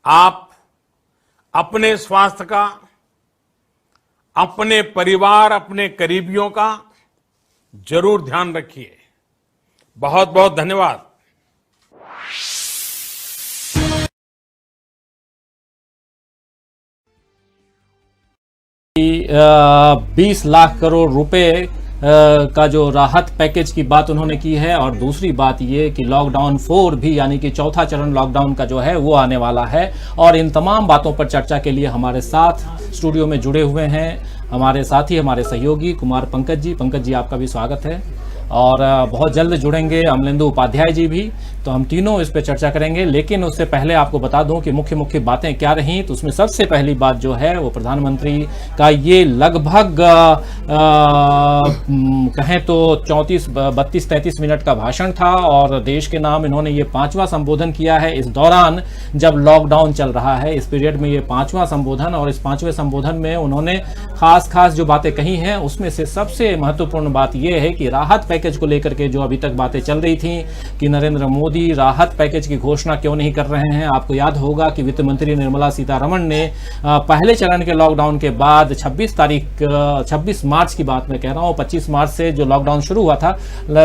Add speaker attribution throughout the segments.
Speaker 1: आप अपने स्वास्थ्य का, अपने परिवार, अपने करीबियों का जरूर ध्यान रखिए। बहुत बहुत धन्यवाद।
Speaker 2: 20 लाख करोड़ रुपए का जो राहत पैकेज की बात उन्होंने की है, और दूसरी बात ये कि लॉकडाउन 4 भी यानी कि चौथा चरण लॉकडाउन का जो है वो आने वाला है। और इन तमाम बातों पर चर्चा के लिए हमारे साथ स्टूडियो में जुड़े हुए हैं हमारे साथी, हमारे सहयोगी कुमार पंकज जी। पंकज जी, आपका भी स्वागत है। और बहुत जल्द जुड़ेंगे अमलेंदु उपाध्याय जी भी, तो हम तीनों इस पे चर्चा करेंगे। लेकिन उससे पहले आपको बता दूं कि मुख्य मुख्य बातें क्या रहीं। तो उसमें सबसे पहली बात जो है वो प्रधानमंत्री का ये लगभग कहें तो 32-33 मिनट का भाषण था, और देश के नाम इन्होंने ये 5वां संबोधन किया है इस दौरान जब लॉकडाउन चल रहा है। इस पीरियड में ये 5वां संबोधन, और इस 5वें संबोधन में उन्होंने खास जो बातें कही हैं उसमें से सबसे महत्वपूर्ण बात यह है कि राहत पैकेज को लेकर के जो अभी तक बातें चल रही थी कि नरेंद्र मोदी राहत पैकेज की घोषणा क्यों नहीं कर रहे हैं। आपको याद होगा कि वित्त मंत्री निर्मला सीतारमण ने पहले चरण के लॉकडाउन के बाद 26 मार्च की बात मैं कह रहा हूं, 25 मार्च से जो लॉकडाउन शुरू हुआ था,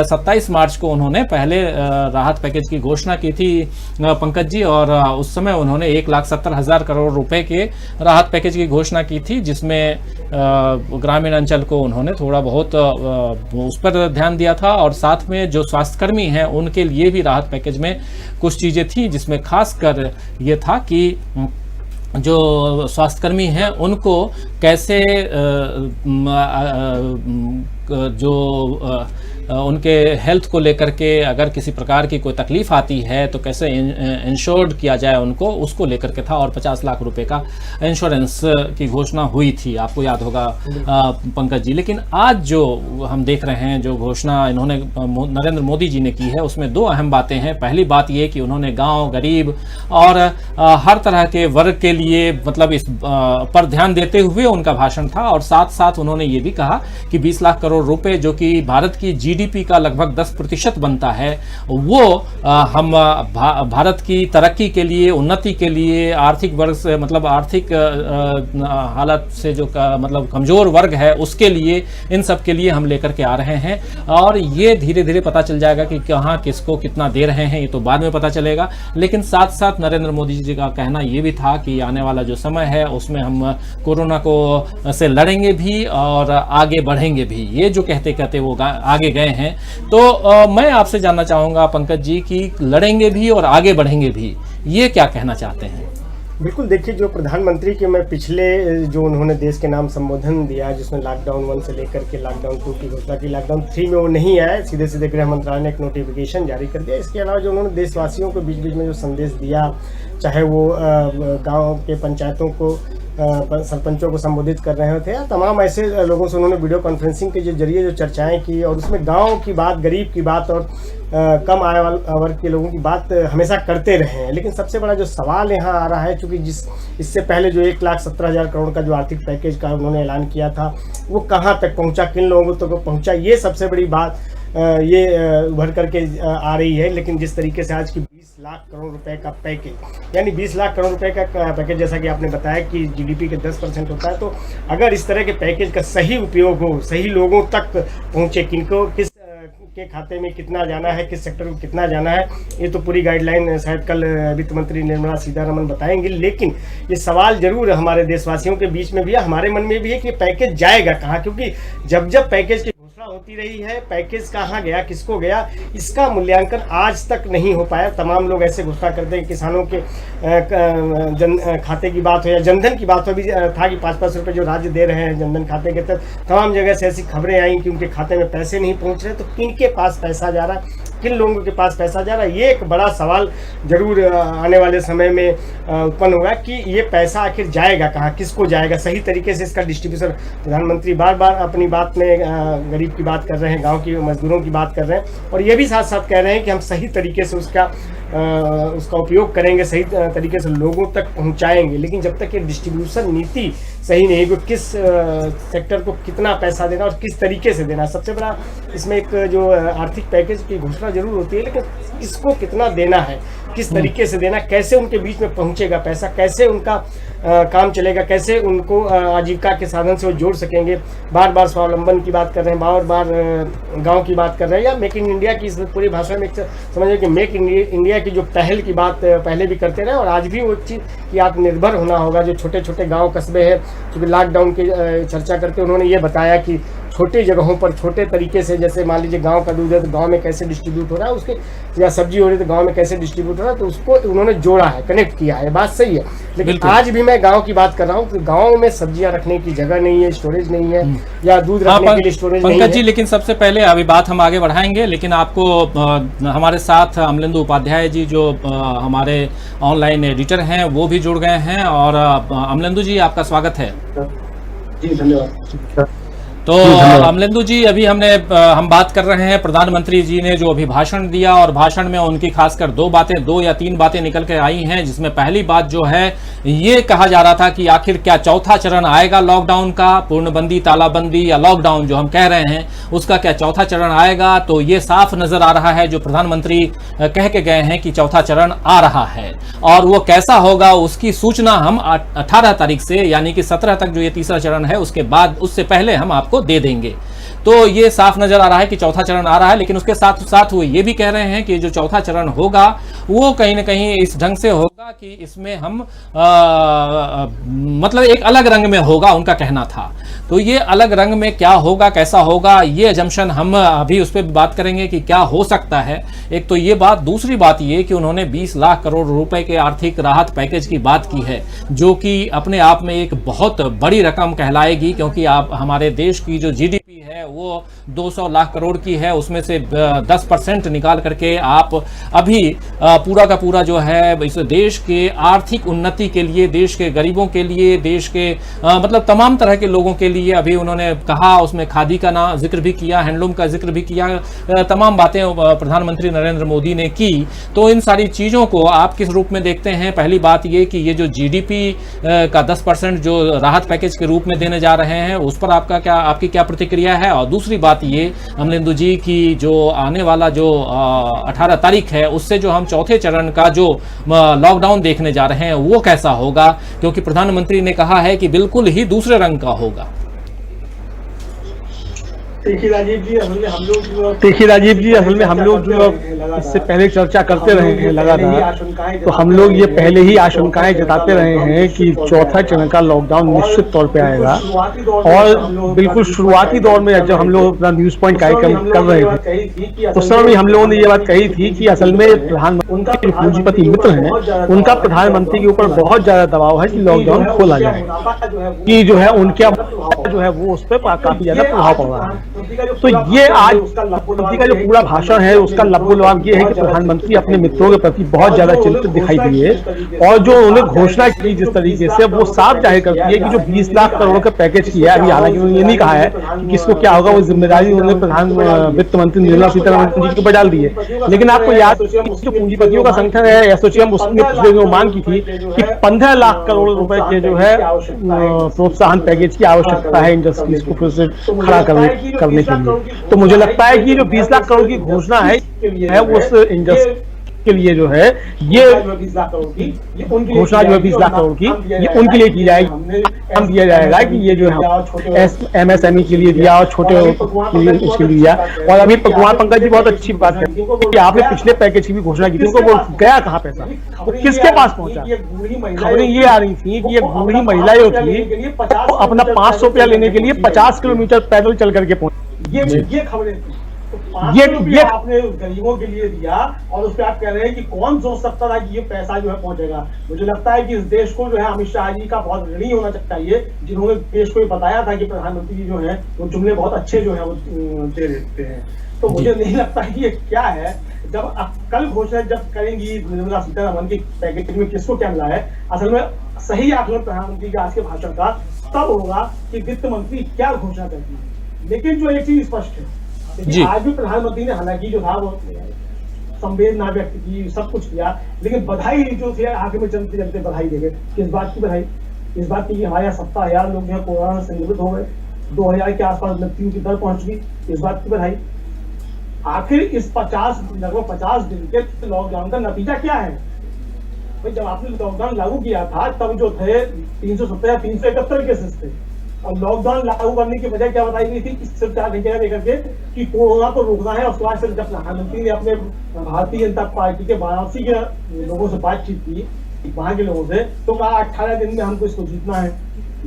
Speaker 2: 27 मार्च को उन्होंने पहले राहत पैकेज की घोषणा की थी पंकज जी। और उस समय उन्होंने 1,70,000 करोड़ रुपए के राहत पैकेज की घोषणा की थी, जिसमें ग्रामीण अंचल को उन्होंने थोड़ा बहुत उस पर ध्यान दिया था, और साथ में जो स्वास्थ्यकर्मी हैं उनके लिए भी राहत पैकेज में कुछ चीजें थी, जिसमें खासकर ये था कि जो स्वास्थ्यकर्मी हैं उनको कैसे उनके हेल्थ को लेकर के अगर किसी प्रकार की कोई तकलीफ आती है तो कैसे इंश्योर्ड किया जाए उनको, उसको लेकर के था। और 50 लाख रुपए का इंश्योरेंस की घोषणा हुई थी, आपको याद होगा पंकज जी। लेकिन आज जो हम देख रहे हैं, जो घोषणा इन्होंने नरेंद्र मोदी जी ने की है, उसमें 2 अहम बातें हैं। पहली बात ये कि उन्होंने गांव, गरीब और हर तरह के वर्ग के लिए मतलब इस पर ध्यान देते हुए उनका भाषण था, और साथ साथ उन्होंने ये भी कहा कि 20 लाख करोड़ रुपए जो कि भारत की जीडीपी का लगभग 10% बनता है, वो हम भारत की तरक्की के लिए, उन्नति के लिए, आर्थिक वर्ग से मतलब आर्थिक हालत से जो मतलब कमजोर वर्ग है उसके लिए, इन सब के लिए हम लेकर के आ रहे हैं। और ये धीरे धीरे पता चल जाएगा कि कहाँ किसको कितना दे रहे हैं, ये तो बाद में पता चलेगा। लेकिन साथ साथ नरेंद्र मोदी जी का कहना ये भी था कि आने वाला जो समय है उसमें हम कोरोना को से लड़ेंगे भी और आगे बढ़ेंगे भी। ये जो कहते कहते वो आगे गए हैं। तो मैं आपसे जानना चाहूंगा पंकज जी कि लड़ेंगे भी और आगे बढ़ेंगे भी, ये क्या कहना चाहते हैं?
Speaker 3: बिल्कुल, देखिए, जो प्रधानमंत्री के मैं पिछले जो उन्होंने देश के नाम संबोधन दिया, जिसमें लॉकडाउन 1 से लेकर के लॉकडाउन 2 की घोषणा की, लॉकडाउन 3 में वो नहीं आया, सीधे गृह मंत्रालय ने एक नोटिफिकेशन जारी कर दिया। इसके अलावा जो उन्होंने देशवासियों को बीच बीच में जो संदेश दिया, चाहे वो गाँव के पंचायतों को सरपंचों को संबोधित कर रहे थे या तमाम ऐसे लोगों से उन्होंने वीडियो कॉन्फ्रेंसिंग के जरिए जो चर्चाएं की, और उसमें गांव की बात, गरीब की बात और कम आय वर्ग के लोगों की बात हमेशा करते रहे हैं। लेकिन सबसे बड़ा जो सवाल यहाँ आ रहा है, चूँकि इससे पहले जो 1,70,000 करोड़ का जो आर्थिक पैकेज का उन्होंने ऐलान किया था, वो कहाँ तक पहुँचा, किन लोगों तक पहुँचा, ये सबसे बड़ी बात ये उभर करके आ रही है। लेकिन जिस तरीके से आज की 20 लाख करोड़ रुपए का पैकेज, यानी 20 लाख करोड़ रुपए का पैकेज, जैसा कि आपने बताया कि जीडीपी के 10% होता है, तो अगर इस तरह के पैकेज का सही उपयोग हो, सही लोगों तक पहुंचे, किनको किस के खाते में कितना जाना है, किस सेक्टर को कितना जाना है, ये तो पूरी गाइडलाइन शायद कल वित्त मंत्री निर्मला सीतारमण बताएंगे। लेकिन ये सवाल जरूर हमारे देशवासियों के बीच में भी है, हमारे मन में भी है कि पैकेज जाएगा कहाँ, क्योंकि जब पैकेज की होती रही है, पैकेज कहाँ गया, किसको गया, इसका मूल्यांकन आज तक नहीं हो पाया। तमाम लोग ऐसे घोषणा करते हैं, किसानों के खाते की बात हो या जनधन की बात हो, भी था कि 5-5 रुपए जो राज्य दे रहे हैं जनधन खाते के तहत, तमाम जगह से ऐसी खबरें आई कि उनके खाते में पैसे नहीं पहुंच रहे। तो किनके पास पैसा जा रहा है, किन लोगों के पास पैसा जा रहा है, ये एक बड़ा सवाल जरूर आने वाले समय में उत्पन्न होगा कि ये पैसा आखिर जाएगा कहाँ, किसको जाएगा, सही तरीके से इसका डिस्ट्रीब्यूशन। प्रधानमंत्री बार बार अपनी बात में गरीब की बात कर रहे हैं, गांव की मजदूरों की बात कर रहे हैं, और ये भी साथ साथ कह रहे हैं कि हम सही तरीके से उसका उपयोग करेंगे, सही तरीके से लोगों तक पहुंचाएंगे। लेकिन जब तक ये डिस्ट्रीब्यूशन नीति सही नहीं है, किस सेक्टर को कितना पैसा देना और किस तरीके से देना, सबसे बड़ा इसमें एक जो आर्थिक पैकेज की घोषणा जरूर होती है, लेकिन इसको कितना देना है, किस तरीके से देना, कैसे उनके बीच में पहुंचेगा पैसा, कैसे उनका काम चलेगा, कैसे उनको आजीविका के साधन से वो जोड़ सकेंगे। बार बार स्वावलंबन की बात कर रहे हैं, बार बार गांव की बात कर रहे हैं, या मेक इन इंडिया की इस पूरी भाषा में समझिए कि मेक इन इंडिया की जो पहल की बात पहले भी करते रहे और आज भी वो चीज़ कि आत्मनिर्भर होना होगा। जो छोटे छोटे गाँव कस्बे हैं, क्योंकि लॉकडाउन की चर्चा करते उन्होंने ये बताया कि छोटी जगहों पर छोटे तरीके से, जैसे मान लीजिए गांव का दूध है तो गांव में कैसे डिस्ट्रीब्यूट हो रहा है उसके, या सब्जी हो रही है तो गांव में कैसे डिस्ट्रीब्यूट हो रहा है, तो उसको उन्होंने जोड़ा है, कनेक्ट किया है। बात सही है, लेकिन आज भी मैं गांव की बात कर रहा हूँ तो गांव में सब्जियां रखने की जगह नहीं है, स्टोरेज नहीं है, या दूध रखने के लिए स्टोरेज नहीं है।
Speaker 2: पंकज जी, लेकिन सबसे पहले अभी बात हम आगे बढ़ाएंगे, लेकिन आपको हमारे साथ अमलेंदु उपाध्याय जी जो हमारे ऑनलाइन एडिटर हैं वो भी जुड़ गए हैं। और अमलेंदु जी, आपका स्वागत है।
Speaker 3: जी धन्यवाद।
Speaker 2: तो अमलेंदु जी, अभी हम बात कर रहे हैं प्रधानमंत्री जी ने जो अभी भाषण दिया, और भाषण में उनकी खासकर दो या तीन बातें निकल के आई हैं, जिसमें पहली बात जो है ये कहा जा रहा था कि आखिर क्या चौथा चरण आएगा लॉकडाउन का, पूर्णबंदी, तालाबंदी या लॉकडाउन जो हम कह रहे हैं उसका क्या चौथा चरण आएगा। तो ये साफ नजर आ रहा है, जो प्रधानमंत्री कह के गए हैं कि चौथा चरण आ रहा है, और वो कैसा होगा उसकी सूचना हम 18 तारीख से, यानी कि 17 तक जो ये तीसरा चरण है उसके बाद, उससे पहले हम आपको दे देंगे। तो ये साफ नजर आ रहा है कि चौथा चरण आ रहा है, लेकिन उसके साथ साथ वो ये भी कह रहे हैं कि जो चौथा चरण होगा वो कहीं ना कहीं इस ढंग से होगा कि इसमें हम मतलब एक अलग रंग में होगा, उनका कहना था। तो ये अलग रंग में क्या होगा, कैसा होगा, ये अजम्पशन हम अभी उस पर बात करेंगे कि क्या हो सकता है। एक तो ये बात, दूसरी बात ये कि उन्होंने 20 लाख करोड़ रुपए के आर्थिक राहत पैकेज की बात की है, जो कि अपने आप में एक बहुत बड़ी रकम कहलाएगी, क्योंकि आप हमारे देश की जो जीडीपी है वो 200 लाख करोड़ की है, उसमें से 10% निकाल करके आप अभी पूरा का पूरा जो है इस देश के आर्थिक उन्नति के लिए, देश के गरीबों के लिए, देश के मतलब तमाम तरह के लोगों के लिए, अभी उन्होंने कहा, उसमें खादी का जिक्र भी किया, हैंडलूम का जिक्र भी किया, तमाम बातें प्रधानमंत्री नरेंद्र मोदी ने की। तो इन सारी चीज़ों को आप किस रूप में देखते हैं? पहली बात ये कि ये जो जीडीपी का 10% जो राहत पैकेज के रूप में देने जा रहे हैं, उस पर आपकी क्या प्रतिक्रिया है? और दूसरी बात ये अमलेंदु जी की जो आने वाला जो 18 तारीख है, उससे जो हम चौथे चरण का जो लॉकडाउन देखने जा रहे हैं वो कैसा होगा, क्योंकि प्रधानमंत्री ने कहा है कि बिल्कुल ही दूसरे रंग का होगा।
Speaker 4: देखिए राजीव जी, असल में हम लोग जो इससे पहले चर्चा करते रहे हैं लगातार, तो हम लोग ये पहले ही आशंकाएं जताते रहे हैं कि चौथा चरण का लॉकडाउन निश्चित तौर पे आएगा। और बिल्कुल शुरुआती दौर में जब हम लोग अपना न्यूज पॉइंट कार्यक्रम कर रहे थे, तो उस समय हम लोगों ने ये बात कही थी कि असल में प्रधानमंत्री जो पूंजीपति मित्र हैं, उनका प्रधानमंत्री के ऊपर बहुत ज्यादा दबाव है कि लॉकडाउन खोला जाए, कि जो है उनके जो है वो उस पर काफी ज्यादा प्रभाव पड़ रहा है। तो ये आज मोदी का जो पूरा भाषण है उसका लबोलबाब ये है कि प्रधानमंत्री अपने मित्रों के प्रति बहुत ज्यादा चिंतित दिखाई दिए, और जो उन्होंने घोषणा की जिस तरीके से, वो साफ जाहिर करती है कि जो 20 लाख करोड़ का पैकेज किया है, अभी हालांकि उन्होंने ये नहीं कहा है कि किसको क्या होगा, वो जिम्मेदारी उन्होंने प्रधान वित्त मंत्री निर्मला सीतारमण जी को बजाल दी है। लेकिन आपको याद, जो पूंजीपतियों का संगठन है एसोचैम, उसने पिछले जो मांग की थी कि 15 लाख करोड़ रुपए के जो है प्रोत्साहन पैकेज की आवश्यकता है इंडस्ट्रीज को फिर से खड़ा करने के लिए। तो मुझे लगता है कि जो 20 लाख करोड़ की घोषणा है वो उस इंडस्ट्री के लिए जो है, ये घोषणा जो है 20 लाख करोड़ की, ये उनके लिए की जाएगी, हम दिया जाएगा कि ये जो है MSME के लिए दिया और छोटे के लिए उसके लिए दिया। और अभी कुमार पंकज जी बहुत अच्छी बात है कि आपने पिछले पैकेज की भी घोषणा की थी, उनको वो गया कहाँ पैसा, वो किसके पास पहुंचा? खबरें ये आ रही थी कि ये बूढ़ी महिला जो थी अपना 500 रुपया लेने के लिए 50 किलोमीटर पैदल चल करके पहुंची।
Speaker 3: ये खबरें ये आपने गरीबों के लिए दिया, और उस पर आप कह रहे हैं कि कौन सोच सकता था कि ये पैसा जो है पहुंचेगा। मुझे लगता है कि इस देश को जो है अमित शाह जी का बहुत ऋणी होना चाहिए, जिन्होंने देश को ये बताया था कि प्रधानमंत्री जी जो है वो जुमले बहुत अच्छे जो है वो दे देते हैं। तो मुझे नहीं लगता है कि ये क्या है। जब कल घोषणा जब करेंगी निर्मला सीतारमण की पैकेज में किसको क्या मिला है, असल में सही आकलन प्रधानमंत्री के आज के भाषण का तब होगा कि वित्त मंत्री क्या घोषणा करती है। लेकिन जो एक चीज स्पष्ट है, आज भी प्रधानमंत्री ने हालांकि जो था वो संवेदना व्यक्त की, सब कुछ किया, लेकिन बधाई जो थी आगे में चलते चलते बधाई देंगे। किस बात की बधाई? इस बात की कि हमारे यहाँ 70,000 लोग जो है कोरोना से संक्रमित हो गए, 2000 के आसपास मृत्यु की दर पहुंच गई, इस बात की बधाई। आखिर इस लगभग 50 दिन के लॉकडाउन का नतीजा क्या है?
Speaker 4: भाई जब आपने लॉकडाउन लागू किया था तब जो थे 370 या 371 केसेस थे, और लॉकडाउन लागू करने की वजह क्या बताई गई थी कि सिर्फ 4 घंटे लेकर के कि कोरोना को रोकना है। उसके बाद फिर जब प्रधानमंत्री ने अपने भारतीय जनता पार्टी के वाराणसी के लोगों से बातचीत की, वहां के लोगों से, तो कहा 18 दिन में हमको इसको जीतना है।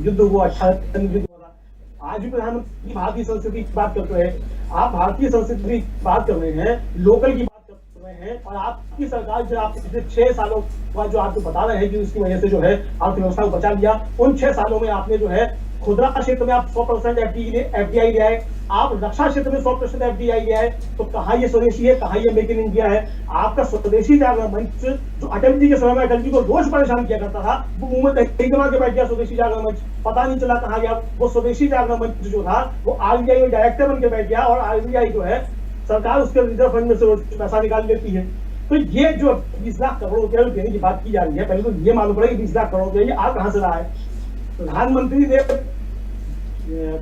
Speaker 4: युद्ध हुआ, 18 दिन युद्ध हुआ। आज भी प्रधानमंत्री भारतीय संस्कृति की बात करते हैं, आप भारतीय संस्कृति की बात कर रहे हैं, लोकल की बात कर रहे हैं, और आपकी सरकार जो आप पिछले 6 सालों का जो आपको बता रहे हैं कि उसकी वजह से जो है अर्थव्यवस्था को बचा लिया, उन 6 सालों में आपने जो है खुदरा क्षेत्र में आप 100% FDI लिया है, आप रक्षा क्षेत्र में 100% FDI लिया है, तो कहाँ ये स्वदेशी है, कहाँ ये मेक इन इंडिया है। आपका स्वदेशी जागरण मंच जो अटल जी के समय में अटल जी को रोज परेशान किया करता था, वो मुंह में दही जमा के बैठ गया स्वदेशी जागरण मंच, पता नहीं चला कहाँ गया। वो स्वदेशी जागरण मंच जो था वो RBI में डायरेक्टर बन के बैठ गया, और RBI जो है सरकार उसके रिजर्व फंड में से पैसा निकाल लेती है। तो ये जो 20 लाख करोड़ रुपया देने की बात की जा रही है, पहले तो ये मालूम पड़ा कि 20 लाख करोड़ रुपया आ कहाँ से रहा है। प्रधानमंत्री ने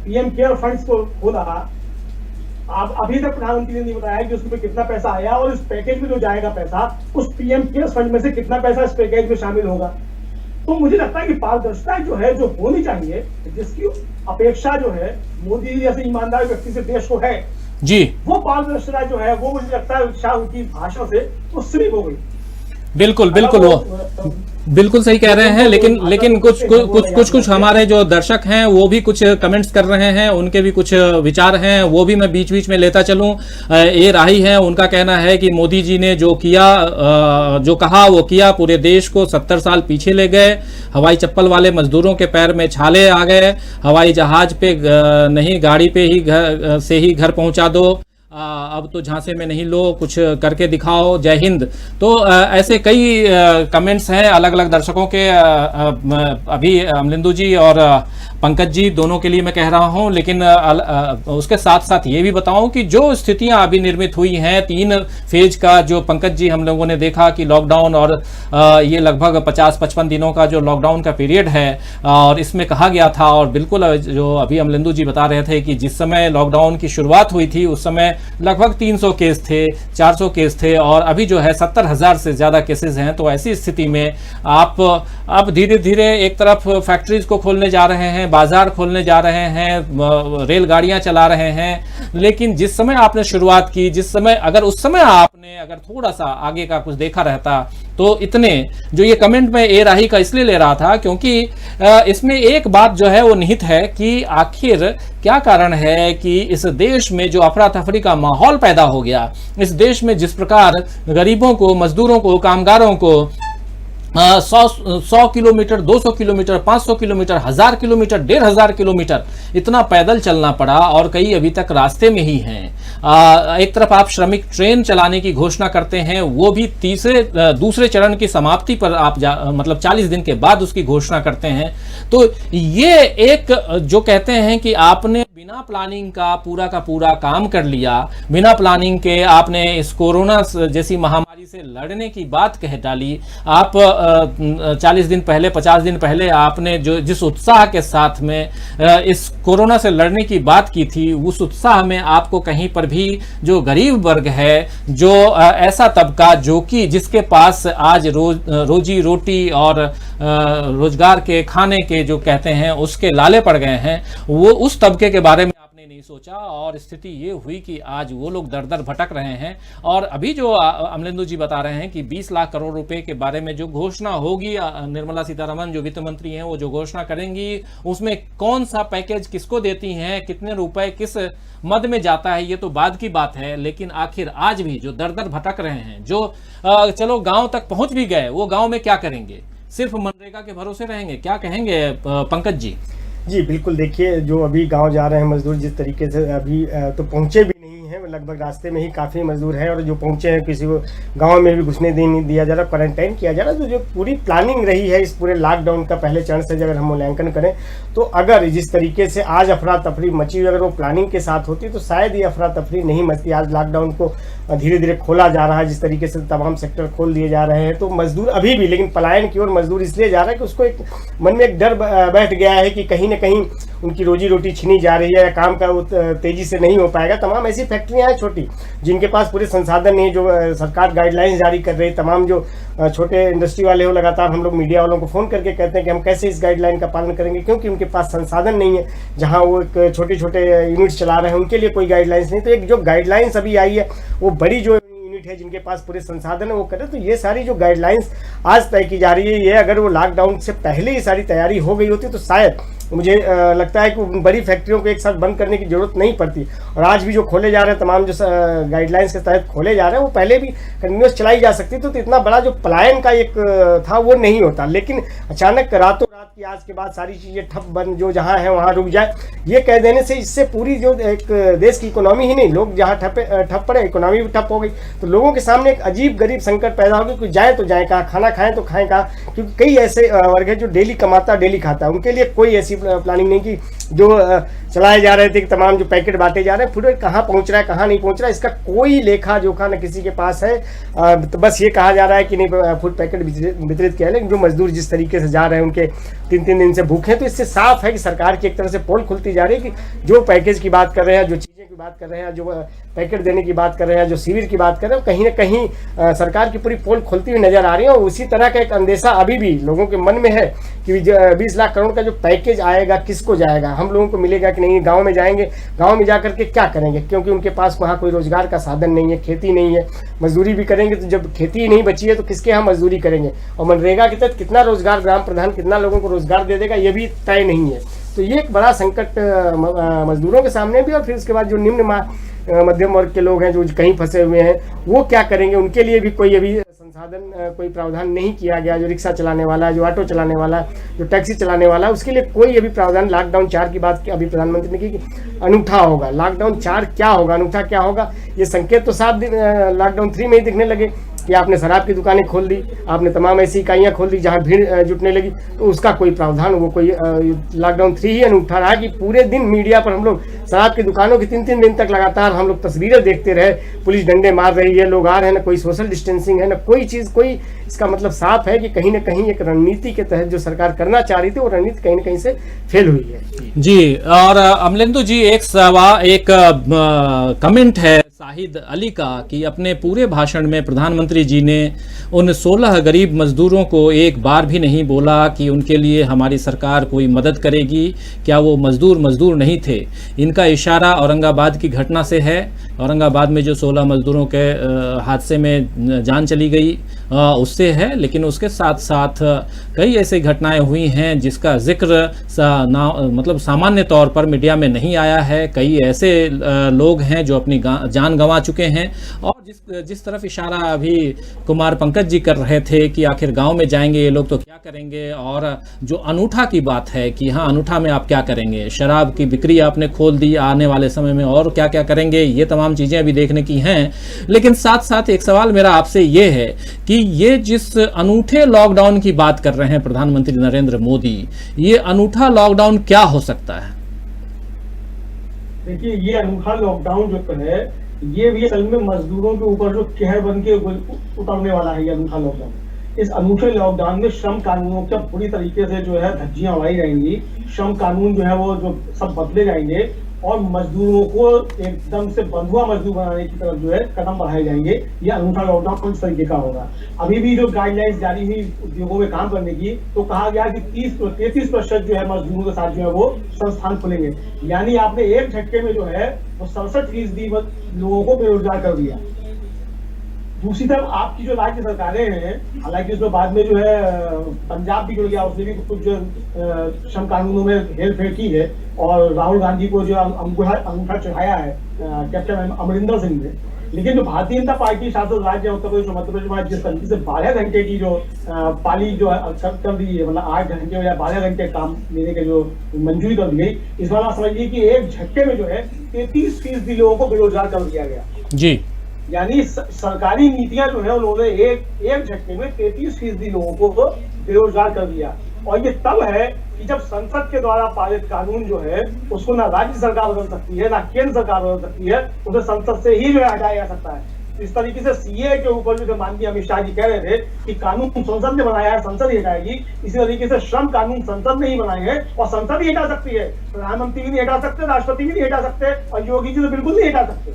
Speaker 4: PM केयर फंड्स को खोला, आप अभी तक प्रधानमंत्री ने नहीं बताया कि उसमें कितना पैसा आया, और इस पैकेज में जो जाएगा पैसा उस PM केयर फंड में से कितना पैसा इस पैकेज में शामिल होगा। तो मुझे लगता है कि पारदर्शिता जो है जो होनी चाहिए, जिसकी अपेक्षा जो है मोदी जैसे ईमानदार व्यक्ति से देश को है
Speaker 2: जी,
Speaker 4: वो पारदर्शिता जो है वो मुझे लगता है शाह उनकी भाषण से वो स्लिप हो गई।
Speaker 2: बिल्कुल बिल्कुल, वो बिल्कुल सही कह रहे हैं, लेकिन कुछ हमारे जो दर्शक हैं वो भी कुछ कमेंट्स कर रहे हैं, उनके भी कुछ विचार हैं, वो भी मैं बीच बीच में लेता चलूं। ए राही है, उनका कहना है कि मोदी जी ने जो किया, जो कहा वो किया, पूरे देश को 70 साल पीछे ले गए। हवाई चप्पल वाले मजदूरों के पैर में छाले आ गए, हवाई जहाज पे नहीं गाड़ी पे ही घर पहुंचा दो, अब तो झांसे में नहीं लो, कुछ करके दिखाओ, जय हिंद। तो ऐसे कई कमेंट्स हैं अलग अलग दर्शकों के। अभी अमलिंदु जी और पंकज जी दोनों के लिए मैं कह रहा हूं, लेकिन उसके साथ साथ ये भी बताऊं कि जो स्थितियां अभी निर्मित हुई हैं 3 फेज का, जो पंकज जी हम लोगों ने देखा कि लॉकडाउन, और ये लगभग 50-55 दिनों का जो लॉकडाउन का पीरियड है, और इसमें कहा गया था, और बिल्कुल जो अभी अमलिंदु जी बता रहे थे कि जिस समय लॉकडाउन की शुरुआत हुई थी उस समय लगभग 300 केस थे, 400 केस थे, और अभी जो है 70,000 से ज्यादा केसेस हैं। तो ऐसी स्थिति में आप अब धीरे धीरे एक तरफ फैक्ट्रीज को खोलने जा रहे हैं, बाजार खोलने जा रहे हैं, रेलगाड़ियां चला रहे हैं, लेकिन जिस समय आपने शुरुआत की, जिस समय अगर उस समय आपने अगर थोड़ा सा आगे का कुछ देखा रहता, तो इतने जो ये कमेंट में ए राही का इसलिए ले रहा था क्योंकि इसमें एक बात जो है वो निहित है कि आखिर क्या कारण है कि इस देश में जो अफरा तफरी का माहौल पैदा हो गया, इस देश में जिस प्रकार गरीबों को, मजदूरों को, कामगारों को 100 kilometre, 200 kilometre, 500 kilometre, 1000 kilometre, 1500 kilometre इतना पैदल चलना पड़ा, और कई अभी तक रास्ते में ही हैं। एक तरफ आप श्रमिक ट्रेन चलाने की घोषणा करते हैं, वो भी दूसरे चरण की समाप्ति पर आप मतलब 40 दिन के बाद उसकी घोषणा करते हैं। तो ये एक जो कहते हैं कि आपने बिना प्लानिंग का पूरा काम कर लिया, बिना प्लानिंग के आपने इस कोरोना जैसी महामारी से लड़ने की बात कह डाली। आप 40 दिन पहले, 50 दिन पहले आपने जिस उत्साह के साथ में इस कोरोना से लड़ने की बात की थी, उस उत्साह में आपको कहीं पर भी जो गरीब वर्ग है, जो ऐसा तबका जो कि जिसके पास आज रोजी रोटी और रोजगार के, खाने के जो कहते हैं उसके लाले पड़ गए हैं, वो उस तबके के बारे में आपने नहीं सोचा, और स्थिति ये हुई कि आज वो लोग दर दर भटक रहे हैं। और अभी जो अमलिंदु जी बता रहे हैं कि 20 लाख करोड़ रुपए के बारे में जो घोषणा होगी, निर्मला सीतारमण जो वित्त मंत्री हैं वो जो घोषणा करेंगी, उसमें कौन सा पैकेज किसको देती हैं, कितने रुपए किस मद में जाता है, ये तो बाद की बात है। लेकिन आखिर आज भी जो दर दर भटक रहे हैं, जो चलो गांव तक पहुंच भी गए, वो गांव में क्या करेंगे? सिर्फ मनरेगा के भरोसे रहेंगे? क्या कहेंगे पंकज जी?
Speaker 3: जी बिल्कुल, देखिए जो अभी गांव जा रहे हैं मजदूर, जिस तरीके से अभी तो पहुंचे भी नहीं हैं, लगभग रास्ते में ही काफ़ी मजदूर हैं, और जो पहुंचे हैं किसी को गांव में भी घुसने नहीं दिया जा रहा, क्वारंटाइन किया जा रहा। तो जो पूरी प्लानिंग रही है इस पूरे लॉकडाउन का पहले चरण से अगर हम मूल्यांकन करें, तो अगर जिस तरीके से आज अफरा तफरी मची हुई, अगर वो प्लानिंग के साथ होती तो शायद ये अफरा तफरी नहीं मचती। आज लॉकडाउन को धीरे धीरे खोला जा रहा है, जिस तरीके से तमाम सेक्टर खोल दिए जा रहे हैं, तो मजदूर अभी भी, लेकिन पलायन की ओर मजदूर इसलिए जा रहा है कि उसको एक मन में एक डर बैठ गया है कि कहीं ना कहीं उनकी रोजी रोटी छीनी जा रही है या काम का तेजी से नहीं हो पाएगा। तमाम ऐसी फैक्ट्रियां हैं छोटी जिनके पास पूरे संसाधन नहीं, जो सरकार गाइडलाइंस जारी कर रही है। तमाम जो छोटे इंडस्ट्री वाले हो, लगातार हम लोग मीडिया वालों को फ़ोन करके कहते हैं कि हम कैसे इस गाइडलाइन का पालन करेंगे, क्योंकि उनके पास संसाधन नहीं है। जहाँ वो एक छोटे छोटे यूनिट्स चला रहे हैं उनके लिए कोई गाइडलाइंस नहीं। तो एक जो गाइडलाइंस अभी आई है वो बड़ी जो यूनिट है जिनके पास पूरे संसाधन है वो करे। तो ये सारी जो गाइडलाइंस आज तय की जा रही है, ये अगर वो लॉकडाउन से पहले ही सारी तैयारी हो गई होती तो शायद मुझे लगता है कि बड़ी फैक्ट्रियों को एक साथ बंद करने की जरूरत नहीं पड़ती। और आज भी जो खोले जा रहे हैं, तमाम जो गाइडलाइंस के तहत खोले जा रहे हैं, वो पहले भी कंटिन्यूस चलाई जा सकती। तो इतना बड़ा जो पलायन का एक था वो नहीं होता। लेकिन अचानक रातों रात की आज के बाद सारी चीज़ें ठप बंद, जो जहाँ है वहाँ रुक जाए, ये कह देने से इससे पूरी जो एक देश की इकोनॉमी ही नहीं, लोग जहाँ ठप पड़े, इकोनॉमी भी ठप हो गई। तो लोगों के सामने एक अजीब गरीब संकट पैदा हो गया कि जाए तो जाए कहाँ, खाना खाएं तो खाएं कहाँ, क्योंकि कई ऐसे वर्ग है जो डेली कमाता डेली खाता है। उनके लिए कोई ऐसी प्लानिंग नहीं कि जो चलाए जा रहे थे कि तमाम जो पैकेट बांटे जा रहे हैं, फूड कहाँ पहुंच रहा है कहाँ नहीं पहुंच रहा है, इसका कोई लेखा जोखा न किसी के पास है। तो बस ये कहा जा रहा है कि नहीं फूड पैकेट वितरित किया है, लेकिन जो मजदूर जिस तरीके से जा रहे हैं उनके 3-3 दिन से भूखे हैं। तो इससे साफ है कि सरकार की एक तरह से पोल खुलती जा रही है कि जो पैकेज की बात कर रहे हैं, जो चीज़ें की बात कर रहे हैं, जो पैकेट देने की बात कर रहे हैं, जो शिविर की बात कर रहे हैं, कहीं ना कहीं सरकार की पूरी पोल खुलती हुई नजर आ रही है। और उसी तरह का एक अंदेशा अभी भी लोगों के मन में है कि 20 लाख करोड़ का जो पैकेज आएगा किसको जाएगा, हम लोगों को मिलेगा कि नहीं, गांव में जाएंगे, गांव में जाकर के क्या करेंगे, क्योंकि उनके पास वहाँ कोई रोजगार का साधन नहीं है, खेती नहीं है। मजदूरी भी करेंगे तो जब खेती ही नहीं बची है तो किसके यहाँ मजदूरी करेंगे। और मनरेगा के तहत कितना रोजगार ग्राम प्रधान कितना लोगों को रोजगार दे देगा ये भी तय नहीं है। तो ये एक बड़ा संकट मजदूरों के सामने भी। और फिर उसके बाद जो निम्न मध्यम वर्ग के लोग हैं जो कहीं फंसे हुए हैं, वो क्या करेंगे, उनके लिए भी कोई अभी संसाधन कोई प्रावधान नहीं किया गया। जो रिक्शा चलाने वाला है, जो ऑटो चलाने वाला है, जो टैक्सी चलाने वाला है, उसके लिए कोई अभी प्रावधान। लॉकडाउन 4 की बात अभी प्रधानमंत्री ने की कि अनूठा होगा। लॉकडाउन 4 क्या होगा, अनूठा क्या होगा, ये संकेत तो साफ लॉकडाउन 3 में ही दिखने लगे कि आपने शराब की दुकानें खोल दी, आपने तमाम ऐसी इकाइयाँ खोल दी जहाँ भीड़ जुटने लगी। तो उसका कोई प्रावधान, वो कोई लॉकडाउन 3 ही अनूठा रहा कि पूरे दिन मीडिया पर हम लोग शराब की दुकानों की 3-3 दिन तक लगातार हम लोग तस्वीरें देखते रहे। पुलिस डंडे मार रही है, लोग आ रहे हैं, ना कोई सोशल डिस्टेंसिंग है, ना कोई चीज़। कोई इसका मतलब साफ है कि कहीं ना कहीं एक रणनीति के तहत जो सरकार करना चाह रही थी वो रणनीति कहीं ना कहीं से फेल हुई है।
Speaker 2: जी, और अमलेंदु जी, एक कमेंट है शाहिद अली का कि अपने पूरे भाषण में प्रधानमंत्री जी ने उन 16 गरीब मजदूरों को एक बार भी नहीं बोला कि उनके लिए हमारी सरकार कोई मदद करेगी। क्या वो मजदूर नहीं थे? इनका इशारा औरंगाबाद की घटना से है। औरंगाबाद में जो 16 मजदूरों के हादसे में जान चली गई उससे है, लेकिन उसके साथ साथ कई ऐसी घटनाएं हुई हैं जिसका जिक्र मतलब सामान्य तौर पर मीडिया में नहीं आया है। कई ऐसे लोग हैं जो अपनी जान गंवा चुके हैं। और जिस तरफ इशारा अभी कुमार पंकज जी कर रहे थे कि आखिर गांव में जाएंगे ये लोग तो क्या करेंगे, और जो अनूठा की बात है कि हाँ अनूठा में आप क्या करेंगे, शराब की बिक्री आपने खोल दी, आने वाले समय में और क्या क्या करेंगे, ये तमाम चीज़ें अभी देखने की हैं। लेकिन साथ साथ एक सवाल मेरा आपसे ये है कि ये जिस अनूठे लॉकडाउन की बात कर रहे हैं प्रधानमंत्री नरेंद्र मोदी, ये अनूठा लॉकडाउन क्या हो सकता है?
Speaker 4: देखिए, ये अनूठा लॉकडाउन जो है ये भी असल में मजदूरों के ऊपर जो कहर बन के उतरने वाला है। ये अनूठा लॉकडाउन, इस अनूठे लॉकडाउन में श्रम कानूनों का पूरी तरीके से जो है धज्जियां उड़ाई जाएंगी। श्रम कानून जो है वो जो सब बदले जाएंगे और मजदूरों को एकदम से बंधुआ मजदूर बनाने की तरफ जो है कदम बढ़ाए जाएंगे। ये अनूठा लॉकडाउन इस तरीके का होगा। अभी भी जो गाइडलाइंस जारी हुई उद्योगों में काम करने की, तो कहा गया कि 33% जो है मजदूरों के साथ जो है वो संस्थान खुलेंगे। यानी आपने एक झटके में जो है वो 67% लोगों को बेरोजगार कर दिया। दूसरी तरफ आपकी जो राज्य सरकारें हैं, हालांकि उसमें बाद में जो है पंजाब भी जुड़ गया, उसने भी कुछ श्रम कानूनों में हेर फेर की है और राहुल गांधी को जो अंगूठा चढ़ाया है कैप्टन अमरिंदर सिंह ने। लेकिन जो भारतीय जनता पार्टी शासित राज्य है उत्तर प्रदेश और मध्य प्रदेश में जिस तरीके से 12 घंटे की जो पाली जो कर दी है, मतलब 8 घंटे या 12 घंटे काम लेने के जो मंजूरी कर दी गई, इस बार आप समझिए कि एक झटके में जो है 33% लोगों को बेरोजगार कर दिया गया जी। यानी सरकारी नीतियां जो है उन्होंने एक झटके में 33% लोगों को बेरोजगार कर दिया। और ये तब है कि जब संसद के द्वारा पारित कानून जो है उसको ना राज्य सरकार बदल सकती है ना केंद्र सरकार बदल सकती है, उसे संसद से ही जो है हटाया जा सकता है। इस तरीके से सीए के ऊपर जो माननीय अमित शाह जी कह रहे थे कि कानून संसद ने बनाया है, संसद ही हटाएगी, इसी तरीके से श्रम कानून संसद ने ही बनाए हैं और संसद ही हटा सकती है। प्रधानमंत्री भी नहीं हटा सकते, राष्ट्रपति भी नहीं हटा सकते और योगी जी तो बिल्कुल नहीं हटा सकते,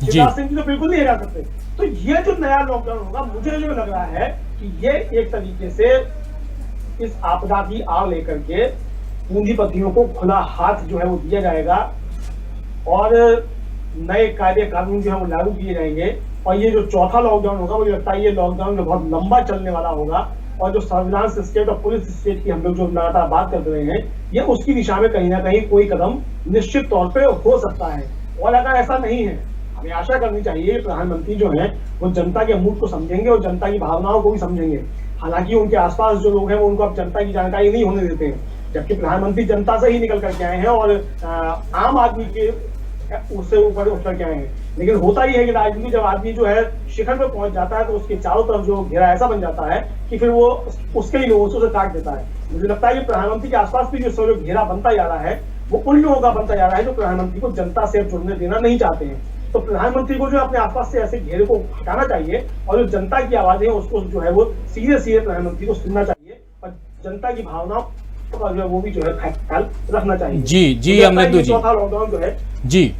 Speaker 4: शिवराज सिंह जी तो बिल्कुल नहीं हटा सकते। तो ये जो नया लॉकडाउन होगा, मुझे जो लग रहा है कि ये एक तरीके से इस आपदा की आड़ लेकर के पूंजीपतियों को खुला हाथ जो है वो दिया जाएगा और नए कायदे कानून जो है वो लागू किए जाएंगे। और ये जो चौथा लॉकडाउन होगा, मुझे लगता है ये लॉकडाउन जो बहुत लंबा चलने वाला होगा और जो सर्विलांस स्टेट और पुलिस स्टेट की हम लोग जो लगातार बात कर रहे हैं, ये उसकी दिशा में कहीं ना कहीं कोई कदम निश्चित तौर पे हो सकता है। और अगर ऐसा नहीं है, हमें आशा करनी चाहिए प्रधानमंत्री जो है वो जनता के मूड को समझेंगे और जनता की भावनाओं को भी समझेंगे। हालांकि उनके आसपास जो लोग हैं वो उनको अब जनता की जानकारी नहीं होने देते हैं, जबकि प्रधानमंत्री जनता से ही निकल करके आए हैं और आम आदमी के उससे ऊपर उठ करके आए हैं। लेकिन होता ही है कि राजनीति जब आदमी जो है शिखर पे पहुंच जाता है तो उसके चारों तरफ जो घेरा ऐसा बन जाता है कि फिर वो उसके ही लोगों से उसे काट देता है। मुझे लगता है कि प्रधानमंत्री के आसपास भी जो घेरा बनता जा रहा है वो उन लोगों का बनता जा रहा है जो प्रधानमंत्री को जनता से जुड़ने देना नहीं चाहते हैं। तो प्रधानमंत्री को जो अपने आसपास से ऐसे घेरे को हटाना चाहिए और जो जनता की आवाजें हैं उसको जो है वो सीधे सीधे प्रधानमंत्री को सुनना चाहिए और जनता की भावनाओं का जो है वो भी जो है ख्याल रखना चाहिए।
Speaker 2: जी अमरेंदु जी,
Speaker 4: चौथा लॉकडाउन जो है
Speaker 2: जी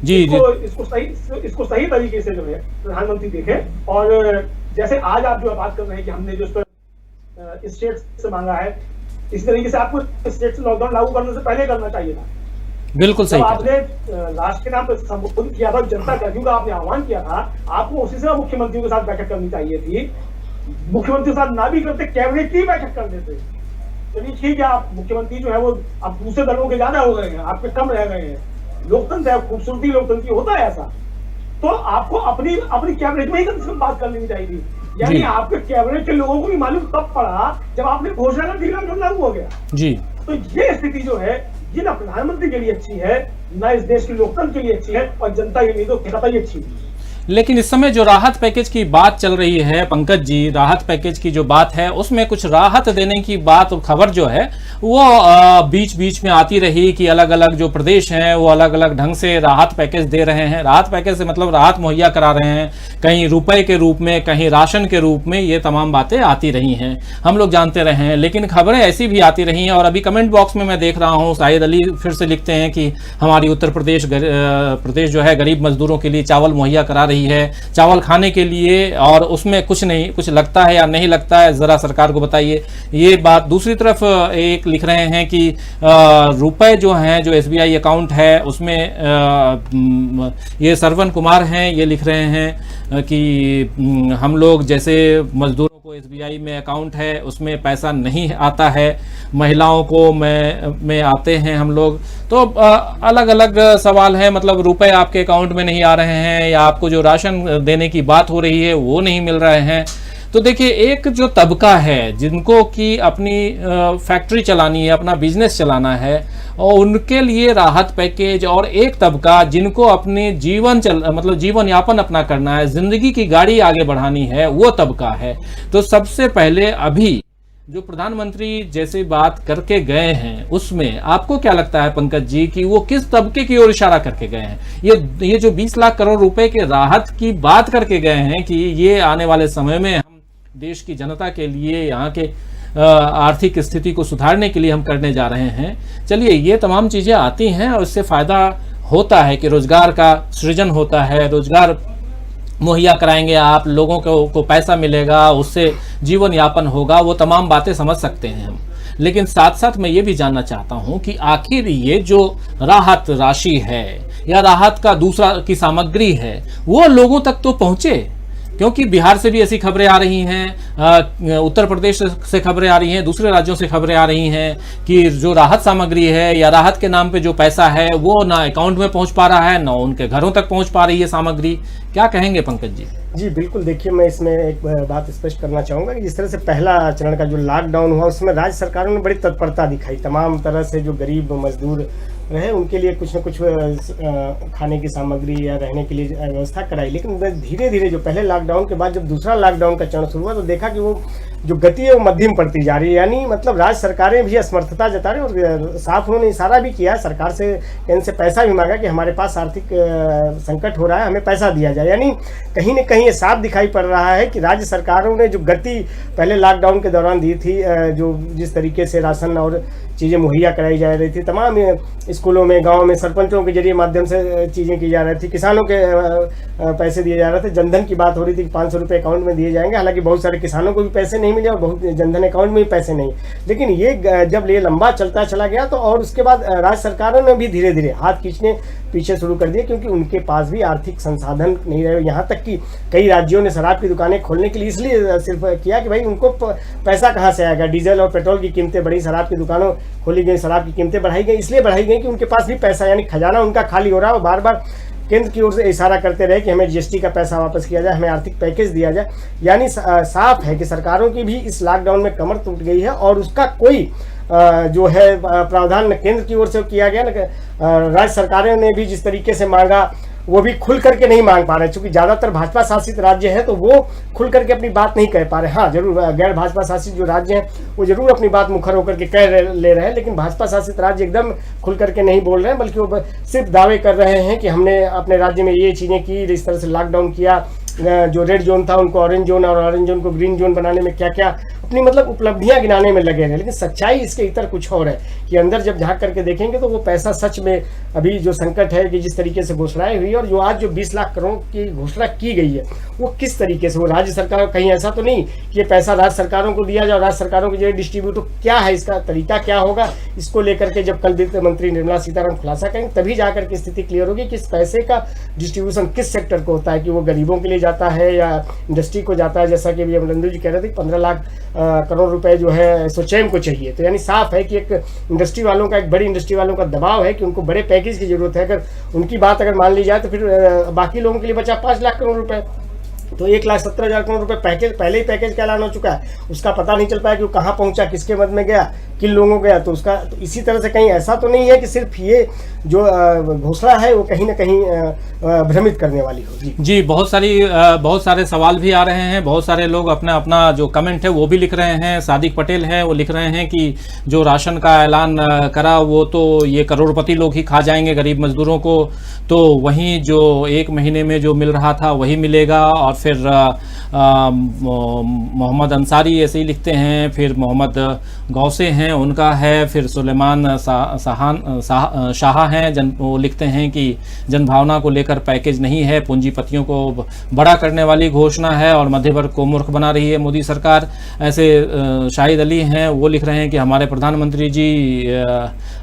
Speaker 4: इसको सही तरीके से जो है प्रधानमंत्री देखे। और जैसे आज आप जो बात कर रहे हैं कि हमने जो इस पर स्टेट से मांगा है, इस तरीके से आपको स्टेट से लॉकडाउन लागू करने से पहले करना चाहिए था।
Speaker 2: बिल्कुल सही।
Speaker 4: आपने राष्ट्र के नाम पर संबोधित किया था, जनता कर्फ्यू का आपने आह्वान किया था, आपको उसी से मुख्यमंत्रियों के साथ बैठक करनी चाहिए थी। मुख्यमंत्री के साथ ना भी करते, कैबिनेट की बैठक कर देते। चलिए ठीक है, आप मुख्यमंत्री जो है वो अब दूसरे दलों के ज्यादा हो गए हैं, आपके कम रह गए हैं। लोकतंत्र है, खूबसूरती लोकतंत्र की होता है ऐसा। तो आपको अपनी कैबिनेट में ही बात कर लेनी चाहिए थी। यानी आपके कैबिनेट के लोगों को भी मालूम कब पड़ा जब आपने घोषणा कर दी लॉकडाउन लागू हो गया।
Speaker 2: जी,
Speaker 4: तो ये स्थिति जो है ये ना प्रधानमंत्री के लिए अच्छी है, ना इस देश के लोकतंत्र के लिए अच्छी है और जनता के लिए तो कतई अच्छी है।
Speaker 2: लेकिन इस समय जो राहत पैकेज की बात चल रही है पंकज जी, राहत पैकेज की जो बात है उसमें कुछ राहत देने की बात और खबर जो है वो बीच बीच में आती रही कि अलग अलग जो प्रदेश हैं वो अलग अलग ढंग से राहत पैकेज दे रहे हैं। राहत पैकेज से मतलब राहत मुहैया करा रहे हैं, कहीं रुपए के रूप में, कहीं राशन के रूप में, ये तमाम बातें आती रही हैं, हम लोग जानते रहे हैं। लेकिन खबरें ऐसी भी आती रही हैं और अभी कमेंट बॉक्स में मैं देख रहा हूँ शाहिद अली फिर से लिखते हैं कि हमारी उत्तर प्रदेश जो है गरीब मजदूरों के लिए चावल मुहैया करा रही है, चावल खाने के लिए, और उसमें कुछ नहीं, कुछ लगता है या नहीं लगता है जरा सरकार को बताइए ये बात। दूसरी तरफ एक लिख रहे हैं कि रुपए जो हैं, जो एसबीआई अकाउंट है उसमें ये सरवन कुमार हैं, ये लिख रहे हैं कि हम लोग जैसे मजदूरों को एसबीआई में अकाउंट है उसमें पैसा नहीं आता है, महिलाओं को में आते हैं हम लोग। तो अलग अलग सवाल है, मतलब रुपए आपके अकाउंट में नहीं आ रहे हैं या आपको जो राशन देने की बात हो रही है वो नहीं मिल रहे हैं। तो देखिए, एक जो तबका है जिनको कि अपनी फैक्ट्री चलानी है, अपना बिजनेस चलाना है, और उनके लिए राहत पैकेज, और एक तबका जिनको अपने जीवन यापन अपना करना है, जिंदगी की गाड़ी आगे बढ़ानी है, वो तबका है। तो सबसे पहले अभी जो प्रधानमंत्री जैसे बात करके गए हैं उसमें आपको क्या लगता है पंकज जी कि वो किस तबके की ओर इशारा करके गए हैं? ये जो 20 लाख करोड़ रुपए के राहत की बात करके गए हैं कि ये आने वाले समय में हम देश की जनता के लिए, यहाँ के आर्थिक स्थिति को सुधारने के लिए हम करने जा रहे हैं। चलिए, ये तमाम चीजें आती हैं और इससे फायदा होता है कि रोजगार का सृजन होता है, रोजगार मुहैया कराएंगे आप, लोगों को पैसा मिलेगा, उससे जीवन यापन होगा, वो तमाम बातें समझ सकते हैं हम। लेकिन साथ साथ मैं ये भी जानना चाहता हूं कि आखिर ये जो राहत राशि है या राहत का दूसरा की सामग्री है वो लोगों तक तो पहुंचे, क्योंकि बिहार से भी ऐसी खबरें आ रही हैं, उत्तर प्रदेश से खबरें आ रही हैं, दूसरे राज्यों से खबरें आ रही हैं कि जो राहत सामग्री है या राहत के नाम पे जो पैसा है वो ना अकाउंट में पहुंच पा रहा है, ना उनके घरों तक पहुंच पा रही है सामग्री। क्या कहेंगे पंकज जी?
Speaker 3: जी बिल्कुल, देखिए मैं इसमें एक बात स्पष्ट करना चाहूँगा कि जिस तरह से पहला चरण का जो लॉकडाउन हुआ उसमें राज्य सरकारों ने बड़ी तत्परता दिखाई, तमाम तरह से जो गरीब मजदूर रहे उनके लिए कुछ न कुछ खाने की सामग्री या रहने के लिए व्यवस्था कराई। लेकिन धीरे धीरे जो पहले लॉकडाउन के बाद जब दूसरा लॉकडाउन का चरण शुरू हुआ तो देखा कि वो जो गति है वो मध्यम पड़ती जा रही है। यानी मतलब राज्य सरकारें भी असमर्थता जता रही और साफ उन्होंने इशारा भी किया सरकार से, इनसे पैसा भी मांगा कि हमारे पास आर्थिक संकट हो रहा है, हमें पैसा दिया जाए। यानी कहीं न कहीं ये साफ दिखाई पड़ रहा है कि राज्य सरकारों ने जो गति पहले लॉकडाउन के दौरान दी थी, जो जिस तरीके से राशन और चीज़ें मुहैया कराई जा रही थी, तमाम स्कूलों में, गाँव में सरपंचों के जरिए माध्यम से चीज़ें की जा रही थी, किसानों के पैसे दिए जा रहे थे, जनधन की बात हो रही थी कि 500 रुपये अकाउंट में दिए जाएंगे। हालांकि बहुत सारे किसानों को भी पैसे नहीं मिले और बहुत जनधन अकाउंट में भी पैसे नहीं। लेकिन ये जब ये लंबा चलता चला गया तो और उसके बाद राज्य सरकारों ने भी धीरे धीरे हाथ खींचने पीछे शुरू कर दिए, क्योंकि उनके पास भी आर्थिक संसाधन नहीं रहे। यहाँ तक कि कई राज्यों ने शराब की दुकानें खोलने के लिए इसलिए सिर्फ किया कि भाई उनको पैसा कहाँ से आएगा। डीजल और पेट्रोल की कीमतें बढ़ी, शराब की दुकानों खोली गई, शराब की कीमतें बढ़ाई गई, इसलिए बढ़ाई गई कि उनके पास भी पैसा, यानी खजाना उनका खाली हो रहा है। और बार बार केंद्र की ओर से इशारा करते रहे कि हमें जीएसटी का पैसा वापस किया जाए, हमें आर्थिक पैकेज दिया जाए। यानी साफ है कि सरकारों की भी इस लॉकडाउन में कमर टूट गई है और उसका कोई जो है प्रावधान न केंद्र की ओर से किया गया, न राज्य सरकारों ने भी जिस तरीके से मांगा वो भी खुल करके नहीं मांग पा रहे, क्योंकि ज़्यादातर भाजपा शासित राज्य है तो वो खुल करके अपनी बात नहीं कह पा रहे। हाँ जरूर गैर भाजपा शासित जो राज्य हैं वो जरूर अपनी बात मुखर होकर के कह ले रहे हैं, लेकिन भाजपा शासित राज्य एकदम खुल करके नहीं बोल रहे हैं, बल्कि वो सिर्फ दावे कर रहे हैं कि हमने अपने राज्य में ये चीज़ें की, इस तरह से लॉकडाउन किया, जो रेड जोन था उनको ऑरेंज जोन और ऑरेंज जोन को ग्रीन जोन बनाने में क्या क्या अपनी मतलब उपलब्धियां गिनाने में लगे हैं। लेकिन सच्चाई इसके इतर कुछ और है कि अंदर जब झांक करके देखेंगे तो वो पैसा सच में अभी जो संकट है कि जिस तरीके से घोषणाएं हुई और जो आज जो 20 लाख करोड़ की घोषणा की गई है वो किस तरीके से, वो राज्य सरकार, कहीं ऐसा तो नहीं कि ये पैसा राज्य सरकारों को दिया जाए, राज्य सरकारों के जरिए डिस्ट्रीब्यूट, तो क्या है इसका तरीका, क्या होगा, इसको लेकर के जब कल वित्त मंत्री निर्मला सीतारमण खुलासा करेंगे तभी जाकर के स्थिति क्लियर होगी कि इस पैसे का डिस्ट्रीब्यूशन किस सेक्टर को होता है, कि वो गरीबों के लिए जाता है या इंडस्ट्री को जाता है। जैसा कि अभी अमरेंद्र जी कह रहे थे 15 लाख करोड़ रुपए जो है सोचैम को चाहिए, तो यानी साफ है कि एक इंडस्ट्री वालों का, एक बड़ी इंडस्ट्री वालों का दबाव है कि उनको बड़े पैकेज की जरूरत है। अगर उनकी बात अगर मान ली जाए तो फिर बाकी लोगों के लिए बचा 5 लाख करोड़ रुपए, तो 1,70,000 करोड़ रुपए पैकेज, पहले ही पैकेज का ऐलान हो चुका है, उसका पता नहीं चल पाया कि वो कहाँ पहुंचा, किसके मद में गया, किन लोगों को गया। तो उसका तो इसी तरह से कहीं ऐसा तो नहीं है कि सिर्फ ये जो घोषणा है वो कहीं ना कहीं भ्रमित करने वाली हो। जी
Speaker 2: बहुत सारे सवाल भी आ रहे हैं, बहुत सारे लोग अपना जो कमेंट है वो भी लिख रहे हैं। सादिक पटेल हैं, वो लिख रहे हैं कि जो राशन का ऐलान करा वो तो ये करोड़पति लोग ही खा जाएंगे, गरीब मजदूरों को तो वहीं जो 1 महीने में जो मिल रहा था वही मिलेगा। और फिर मोहम्मद अंसारी ऐसे ही लिखते हैं, फिर मोहम्मद गौसे हैं उनका है, फिर सुलेमान शाह हैं, वो लिखते हैं कि जनभावना को लेकर पैकेज नहीं है, पूंजीपतियों को बड़ा करने वाली घोषणा है और मध्य वर्ग को मूर्ख बना रही है मोदी सरकार। ऐसे शाहिद अली हैं, वो लिख रहे हैं कि हमारे प्रधानमंत्री जी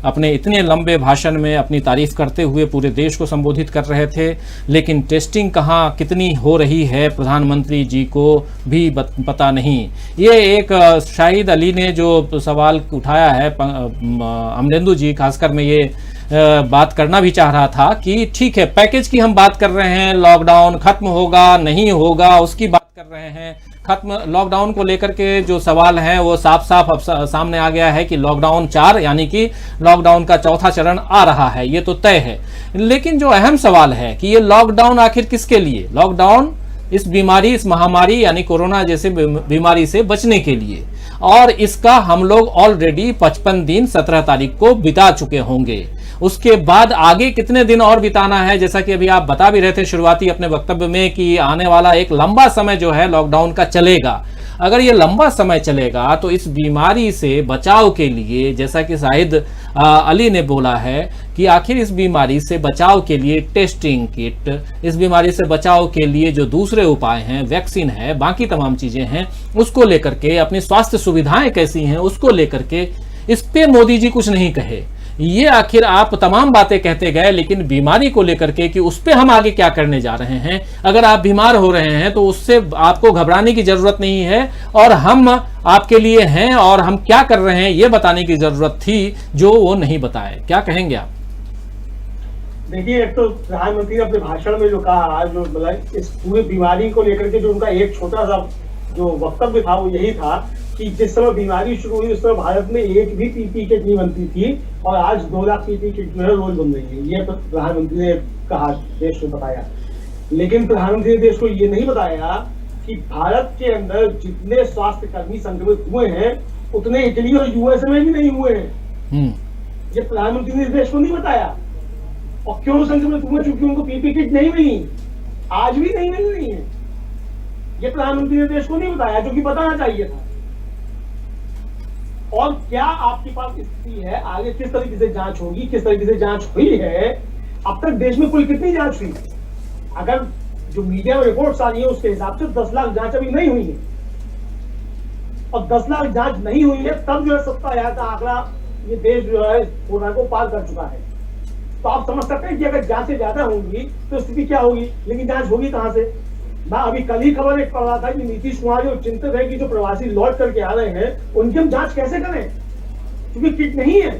Speaker 2: अपने इतने लंबे भाषण में अपनी तारीफ करते हुए पूरे देश को संबोधित कर रहे थे, लेकिन टेस्टिंग कहाँ कितनी हो रही है प्रधानमंत्री जी को भी पता नहीं। ये एक शाहिद अली ने जो सवाल उठाया है, अमरेंदु जी खासकर में ये बात करना भी चाह रहा था कि ठीक है पैकेज की हम बात कर रहे हैं, लॉकडाउन खत्म होगा नहीं होगा उसकी बात कर रहे हैं, खत्म लॉकडाउन को लेकर के जो सवाल है वो साफ साफ अब सामने आ गया है कि लॉकडाउन 4 यानी कि लॉकडाउन का चौथा चरण आ रहा है, ये तो तय है। लेकिन जो अहम सवाल है कि ये लॉकडाउन आखिर किसके लिए, लॉकडाउन इस बीमारी, इस महामारी यानी कोरोना जैसे बीमारी से बचने के लिए, और इसका हम लोग ऑलरेडी 55 दिन 17 तारीख को बिता चुके होंगे। उसके बाद आगे कितने दिन और बिताना है, जैसा कि अभी आप बता भी रहे थे शुरुआती अपने वक्तव्य में कि आने वाला एक लंबा समय जो है लॉकडाउन का चलेगा। अगर ये लंबा समय चलेगा तो इस बीमारी से बचाव के लिए, जैसा कि शाहिद अली ने बोला है कि आखिर इस बीमारी से बचाव के लिए टेस्टिंग किट, इस बीमारी से बचाव के लिए जो दूसरे उपाय हैं, वैक्सीन है, बाकी तमाम चीजें हैं, उसको लेकर के, अपनी स्वास्थ्य सुविधाएं कैसी हैं उसको लेकर के, इस पे मोदी जी कुछ नहीं कहे। ये आखिर आप तमाम बातें कहते गए, लेकिन बीमारी को लेकर के कि उस पे हम आगे क्या करने जा रहे हैं, अगर आप बीमार हो रहे हैं तो उससे आपको घबराने की जरूरत नहीं है और हम आपके लिए हैं और हम क्या कर रहे हैं ये बताने की जरूरत थी, जो वो नहीं बताए। क्या कहेंगे आप?
Speaker 4: देखिए, एक तो प्रधानमंत्री ने अपने भाषण में जो कहा, जो मतलब इस पूरी बीमारी को लेकर के जो उनका एक छोटा सा जो वक्तव्य था वो यही था कि जिस समय बीमारी शुरू हुई उस समय भारत में एक भी पीपीई किट नहीं बनती थी और आज 2 लाख पीपीई किट जो है रोज बन रही है। ये प्रधानमंत्री ने कहा, देश को बताया। लेकिन प्रधानमंत्री ने देश को ये नहीं बताया
Speaker 5: कि भारत के अंदर जितने स्वास्थ्य कर्मी संक्रमित हुए हैं उतने इटली और यूएसए में भी नहीं हुए हैं। ये प्रधानमंत्री ने देश को नहीं बताया। और क्यों संक्रमित हुए? क्योंकि उनको पीपी किट नहीं मिली, आज भी नहीं मिल रही है। ये प्रधानमंत्री ने देश को नहीं बताया, जो कि बताना चाहिए था। और क्या आपके पास स्थिति है आगे किस तरीके से जांच होगी, किस तरीके से जांच हुई है? अब तक देश में कुल कितनी जांच हुई? अगर जो मीडिया में रिपोर्ट्स आ रही है उसके हिसाब से 10 लाख जांच अभी नहीं हुई है, और 10 लाख जांच नहीं हुई है तब जो है 70,000 का आंकड़ा ये देश जो है कोरोना को पार कर चुका है। तो आप समझ सकते हैं कि अगर जांचें ज्यादा होंगी तो स्थिति क्या होगी, लेकिन जांच होगी कहां से? मैं अभी कल ही खबर एक पढ़ रहा था कि नीतीश कुमार जो चिंतित है कि जो प्रवासी लौट करके आ रहे हैं उनकी हम जांच कैसे करें, क्योंकि किट नहीं है।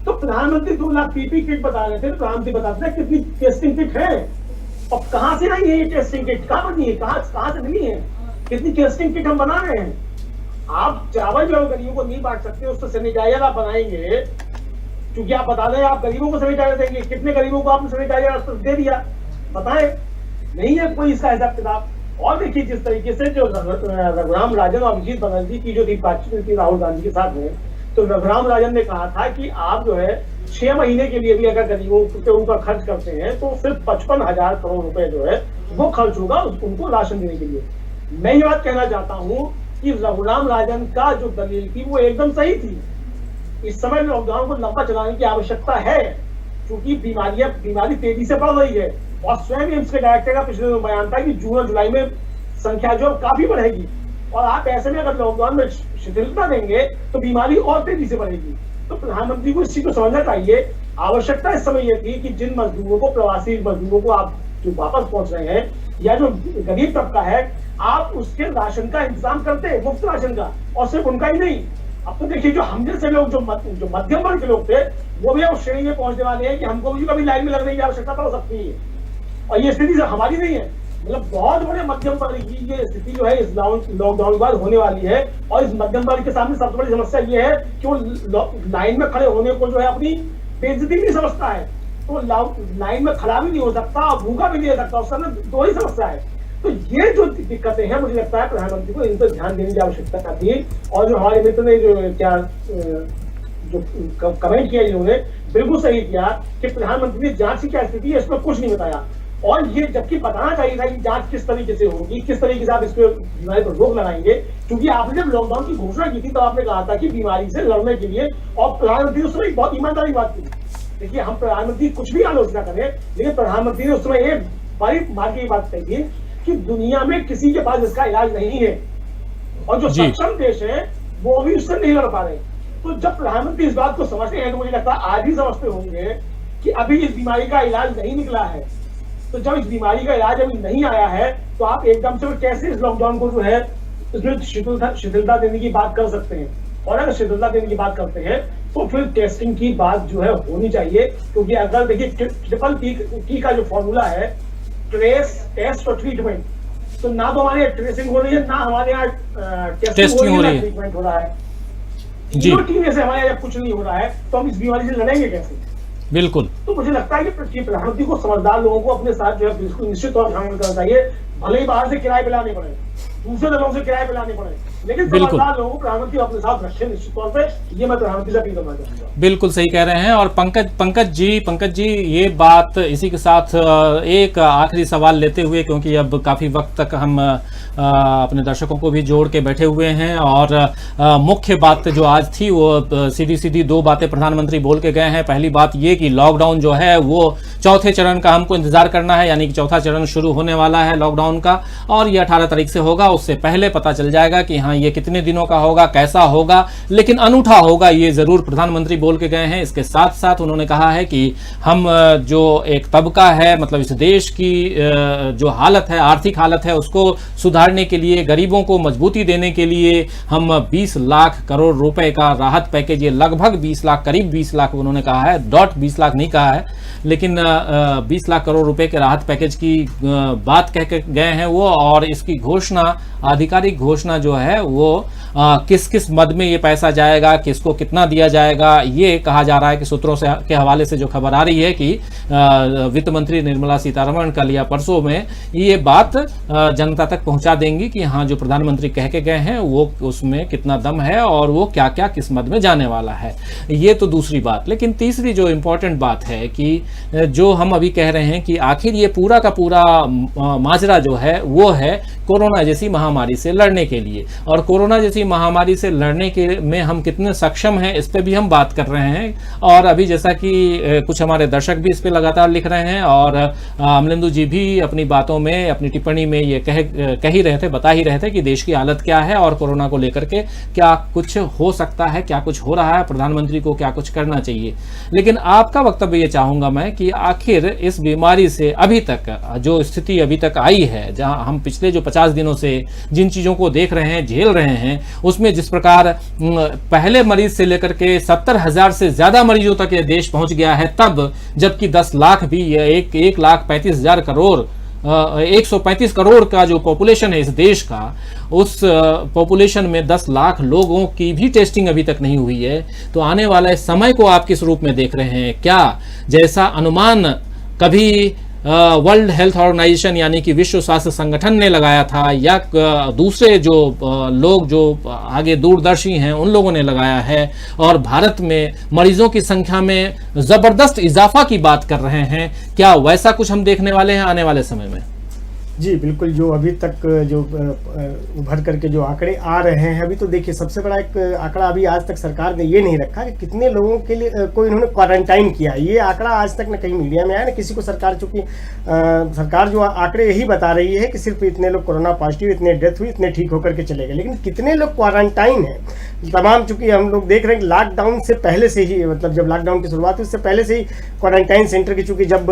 Speaker 5: तो प्रधानमंत्री 2 लाख पीपी किट बता रहे थे, तो प्रधानमंत्री बताते हैं कितनी टेस्टिंग किट है और कहां से आई है ये टेस्टिंग किट, कहां बनी है, कहां से मिली है, कितनी टेस्टिंग किट हम बना रहे हैं। आप चावल जो गरीबों को नहीं बांट सकते, उससे सैनिटाइजर आप बनाएंगे, क्योंकि आप बता दें आप गरीबों को सैनिटाइजर देंगे। कितने गरीबों को आपने सैनिटाइजर दे दिया बताएं? नहीं है कोई इसका हिसाब किताब। और देखिए जिस तरीके से जो रघुराम राजन और अभिजीत बनर्जी की जो थी बातचीत थी राहुल गांधी के साथ में, तो रघुराम राजन ने कहा था कि आप जो है 6 महीने के लिए भी अगर गरीबों पे उनका खर्च करते हैं तो सिर्फ 55,000 करोड़ रुपए जो है वो खर्च होगा उनको राशन देने के लिए। मैं ये बात कहना चाहता हूँ कि रघुराम राजन का जो दलील थी वो एकदम सही थी। इस समय लॉकडाउन को लंबा चलाने की आवश्यकता है, क्योंकि बीमारी तेजी से बढ़ रही है। और स्वयं एम्स के डायरेक्टर का पिछले दिनों बयान था कि जून और जुलाई में संख्या जो काफी बढ़ेगी, और आप ऐसे में अगर लॉकडाउन में शिथिलता देंगे तो बीमारी और तेजी से बढ़ेगी। तो प्रधानमंत्री को इस चीज को समझना चाहिए। आवश्यकता इस समय यह थी कि जिन मजदूरों को, प्रवासी मजदूरों को आप जो वापस पहुंच रहे हैं या जो गरीब तबका है, आप उसके राशन का इंतजाम करते, मुफ्त राशन का। और सिर्फ उनका ही नहीं, अब तो देखिए जो हम जैसे लोग जो मध्यम वर्ग के लोग थे वो भी उस श्रेणी में पहुंचने वाले हैं कि हमको भी कभी लाइन में लगने की आवश्यकता पड़ सकती है। और ये स्थिति हमारी नहीं है, मतलब बहुत बड़े मध्यम वर्ग की ये स्थिति जो है इस लॉकडाउन के बाद होने वाली है। और इस मध्यम वर्ग के सामने सबसे बड़ी समस्या ये है कि वो लाइन में खड़े होने को जो है अपनी बेइज्जती नहीं समझता है, तो लाइन में खड़ा भी नहीं हो सकता, भूखा भी नहीं रह सकता। उस समय 2 ही समस्या है। तो ये जो दिक्कतें हैं, मुझे लगता है प्रधानमंत्री को इन पर ध्यान देने की आवश्यकता थी। और जो हमारे मित्र ने जो कमेंट किया जिन्होंने, बिल्कुल सही किया कि प्रधानमंत्री ने जांच की क्या स्थिति है इसमें कुछ नहीं बताया। और ये जबकि बताना चाहिए था कि जांच किस तरीके से होगी, किस तरीके से आप इस पर बीमारी पर रोक लगाएंगे। क्योंकि आपने जब लॉकडाउन की घोषणा की थी तो आपने कहा था कि बीमारी से लड़ने के लिए, और प्रधानमंत्री उस समय बहुत ईमानदारी बात की। देखिए हम प्रधानमंत्री कुछ भी आलोचना करें, लेकिन प्रधानमंत्री ने उस समय एक बड़ी मार की बात कही थी कि दुनिया में किसी के पास इसका इलाज नहीं है, और जो सक्षम देश है वो भी उससे नहीं लड़ पा रहे। तो जब प्रधानमंत्री इस बात को समझते हैं तो मुझे लगता है आज भी समझते होंगे कि अभी इस बीमारी का इलाज नहीं निकला है। तो जब इस बीमारी का इलाज अभी नहीं आया है तो आप एकदम से कैसे इस लॉकडाउन को जो है इसमें शिथिलता देने की बात कर सकते हैं। और अगर शिथिलता देने की बात करते हैं तो फिर टेस्टिंग की बात जो है होनी चाहिए। क्योंकि अगर देखिए ट्रिपल टी का जो फॉर्मूला है, ट्रेस, टेस्ट और ट्रीटमेंट, तो ना तो हमारे यहाँ ट्रेसिंग हो रही है, ना हमारे यहाँ टेस्टिंग हो रही है, ट्रीटमेंट हो रहा है। तीनों टीम से हमारे यहाँ कुछ नहीं हो रहा है, तो हम इस बीमारी से लड़ेंगे कैसे?
Speaker 2: बिल्कुल।
Speaker 5: तो मुझे लगता है कि प्रधानमंत्री को समझदार लोगों को अपने साथ जो है बिल्कुल निश्चित तौर पर शामिल करना चाहिए। भले ही बाहर से किराए पे लाने पड़े, दूसरे दलों से किराए पे लाने पड़े, लेकिन समझदार लोगों को प्रधानमंत्री अपने साथ रखे निश्चित तौर पे। ये मैं प्रधानमंत्री से अपील करना चाहूंगा।
Speaker 2: बिल्कुल सही कह रहे हैं। और पंकज जी ये बात, इसी के साथ एक आखिरी सवाल लेते हुए, क्योंकि अब काफी वक्त तक हम अपने दर्शकों को भी जोड़ के बैठे हुए हैं, और मुख्य बात जो आज थी वो सीधी 2 बातें प्रधानमंत्री बोल के गए हैं। पहली बात ये कि लॉकडाउन जो है वो चौथे चरण का हमको इंतजार करना है, यानी कि चौथा चरण शुरू होने वाला है लॉकडाउन का, और ये 18 तारीख से होगा। उससे पहले पता चल जाएगा कि हाँ ये कितने दिनों का होगा, कैसा होगा, लेकिन अनूठा होगा, ये जरूर प्रधानमंत्री बोल के गए हैं। इसके साथ साथ उन्होंने कहा है कि हम जो एक तबका है, मतलब इस देश की जो हालत है, आर्थिक हालत है, उसको सुधारने के लिए, गरीबों को मजबूती देने के लिए हम 20 लाख करोड़ रुपए का राहत पैकेज, ये लगभग 20 लाख, करीब 20 लाख उन्होंने कहा है, 20 लाख नहीं कहा है, लेकिन 20 लाख करोड़ रुपए के राहत पैकेज की बात कह के गए हैं वो। और इसकी घोषणा, आधिकारिक घोषणा जो है वो किस किस मद में ये पैसा जाएगा, किसको कितना दिया जाएगा, ये कहा जा रहा है कि सूत्रों से के हवाले से जो खबर आ रही है कि वित्त मंत्री निर्मला सीतारमण कल या परसों में ये बात जनता तक पहुंचा देंगी कि हाँ जो प्रधानमंत्री कह के गए हैं वो उसमें कितना दम है और वो क्या क्या किस मद में जाने वाला है। ये तो दूसरी बात। लेकिन तीसरी जो इम्पोर्टेंट बात है कि जो हम अभी कह रहे हैं कि आखिर ये पूरा का पूरा माजरा जो है वो है कोरोना जैसी महामारी से लड़ने के लिए, और कोरोना जैसी महामारी से लड़ने के में हम कितने सक्षम हैं इस पे भी हम बात कर रहे हैं। और अभी जैसा कि कुछ हमारे दर्शक भी इस पे लगातार लिख रहे हैं और अमलेंदु जी भी अपनी बातों में, अपनी टिप्पणी में ये कह ही रहे थे, बता ही रहे थे कि देश की हालत क्या है और कोरोना को लेकर के क्या कुछ हो सकता है, क्या कुछ हो रहा है, प्रधानमंत्री को क्या कुछ करना चाहिए। लेकिन आपका वक्तव्य ये चाहूंगा मैं कि आखिर इस बीमारी से अभी तक जो स्थिति अभी तक आई है, जहां हम पिछले जो 50 दिनों से जिन चीजों को देख रहे हैं, झेल रहे हैं, उसमें जिस प्रकार पहले मरीज से लेकर के 70,000 से ज्यादा मरीजों तक ये देश पहुंच गया है, तब जबकि 10 लाख भी 1,35,000 करोड़ 135 करोड़ का जो पॉपुलेशन है इस देश का, उस पॉपुलेशन में 10 लाख लोगों की भी टेस्टिंग अभी तक नहीं हुई है। तो आने वाले समय को आप किस रूप में देख रहे हैं? क्या जैसा अनुमान कभी वर्ल्ड हेल्थ ऑर्गेनाइजेशन यानी कि विश्व स्वास्थ्य संगठन ने लगाया था, या दूसरे जो लोग जो आगे दूरदर्शी हैं उन लोगों ने लगाया है, और भारत में मरीजों की संख्या में जबरदस्त इजाफा की बात कर रहे हैं, क्या वैसा कुछ हम देखने वाले हैं आने वाले समय में?
Speaker 3: जी बिल्कुल, जो अभी तक जो उभर करके जो आंकड़े आ रहे हैं, अभी तो देखिए सबसे बड़ा एक आंकड़ा अभी आज तक सरकार ने ये नहीं रखा कि कितने लोगों के लिए को इन्होंने क्वारंटाइन किया। ये आंकड़ा आज तक न कहीं मीडिया में आया, न किसी को सरकार, चूंकि सरकार जो आंकड़े यही बता रही है कि सिर्फ इतने लोग कोरोना पॉजिटिव, इतने डेथ हुई, इतने ठीक होकर के चले गए, लेकिन कितने लोग क्वारंटाइन है तमाम, चूंकि हम लोग देख रहे हैं कि लॉकडाउन से पहले से ही, मतलब जब लॉकडाउन की शुरुआत हुई उससे पहले से ही क्वारंटाइन सेंटर की, चूंकि जब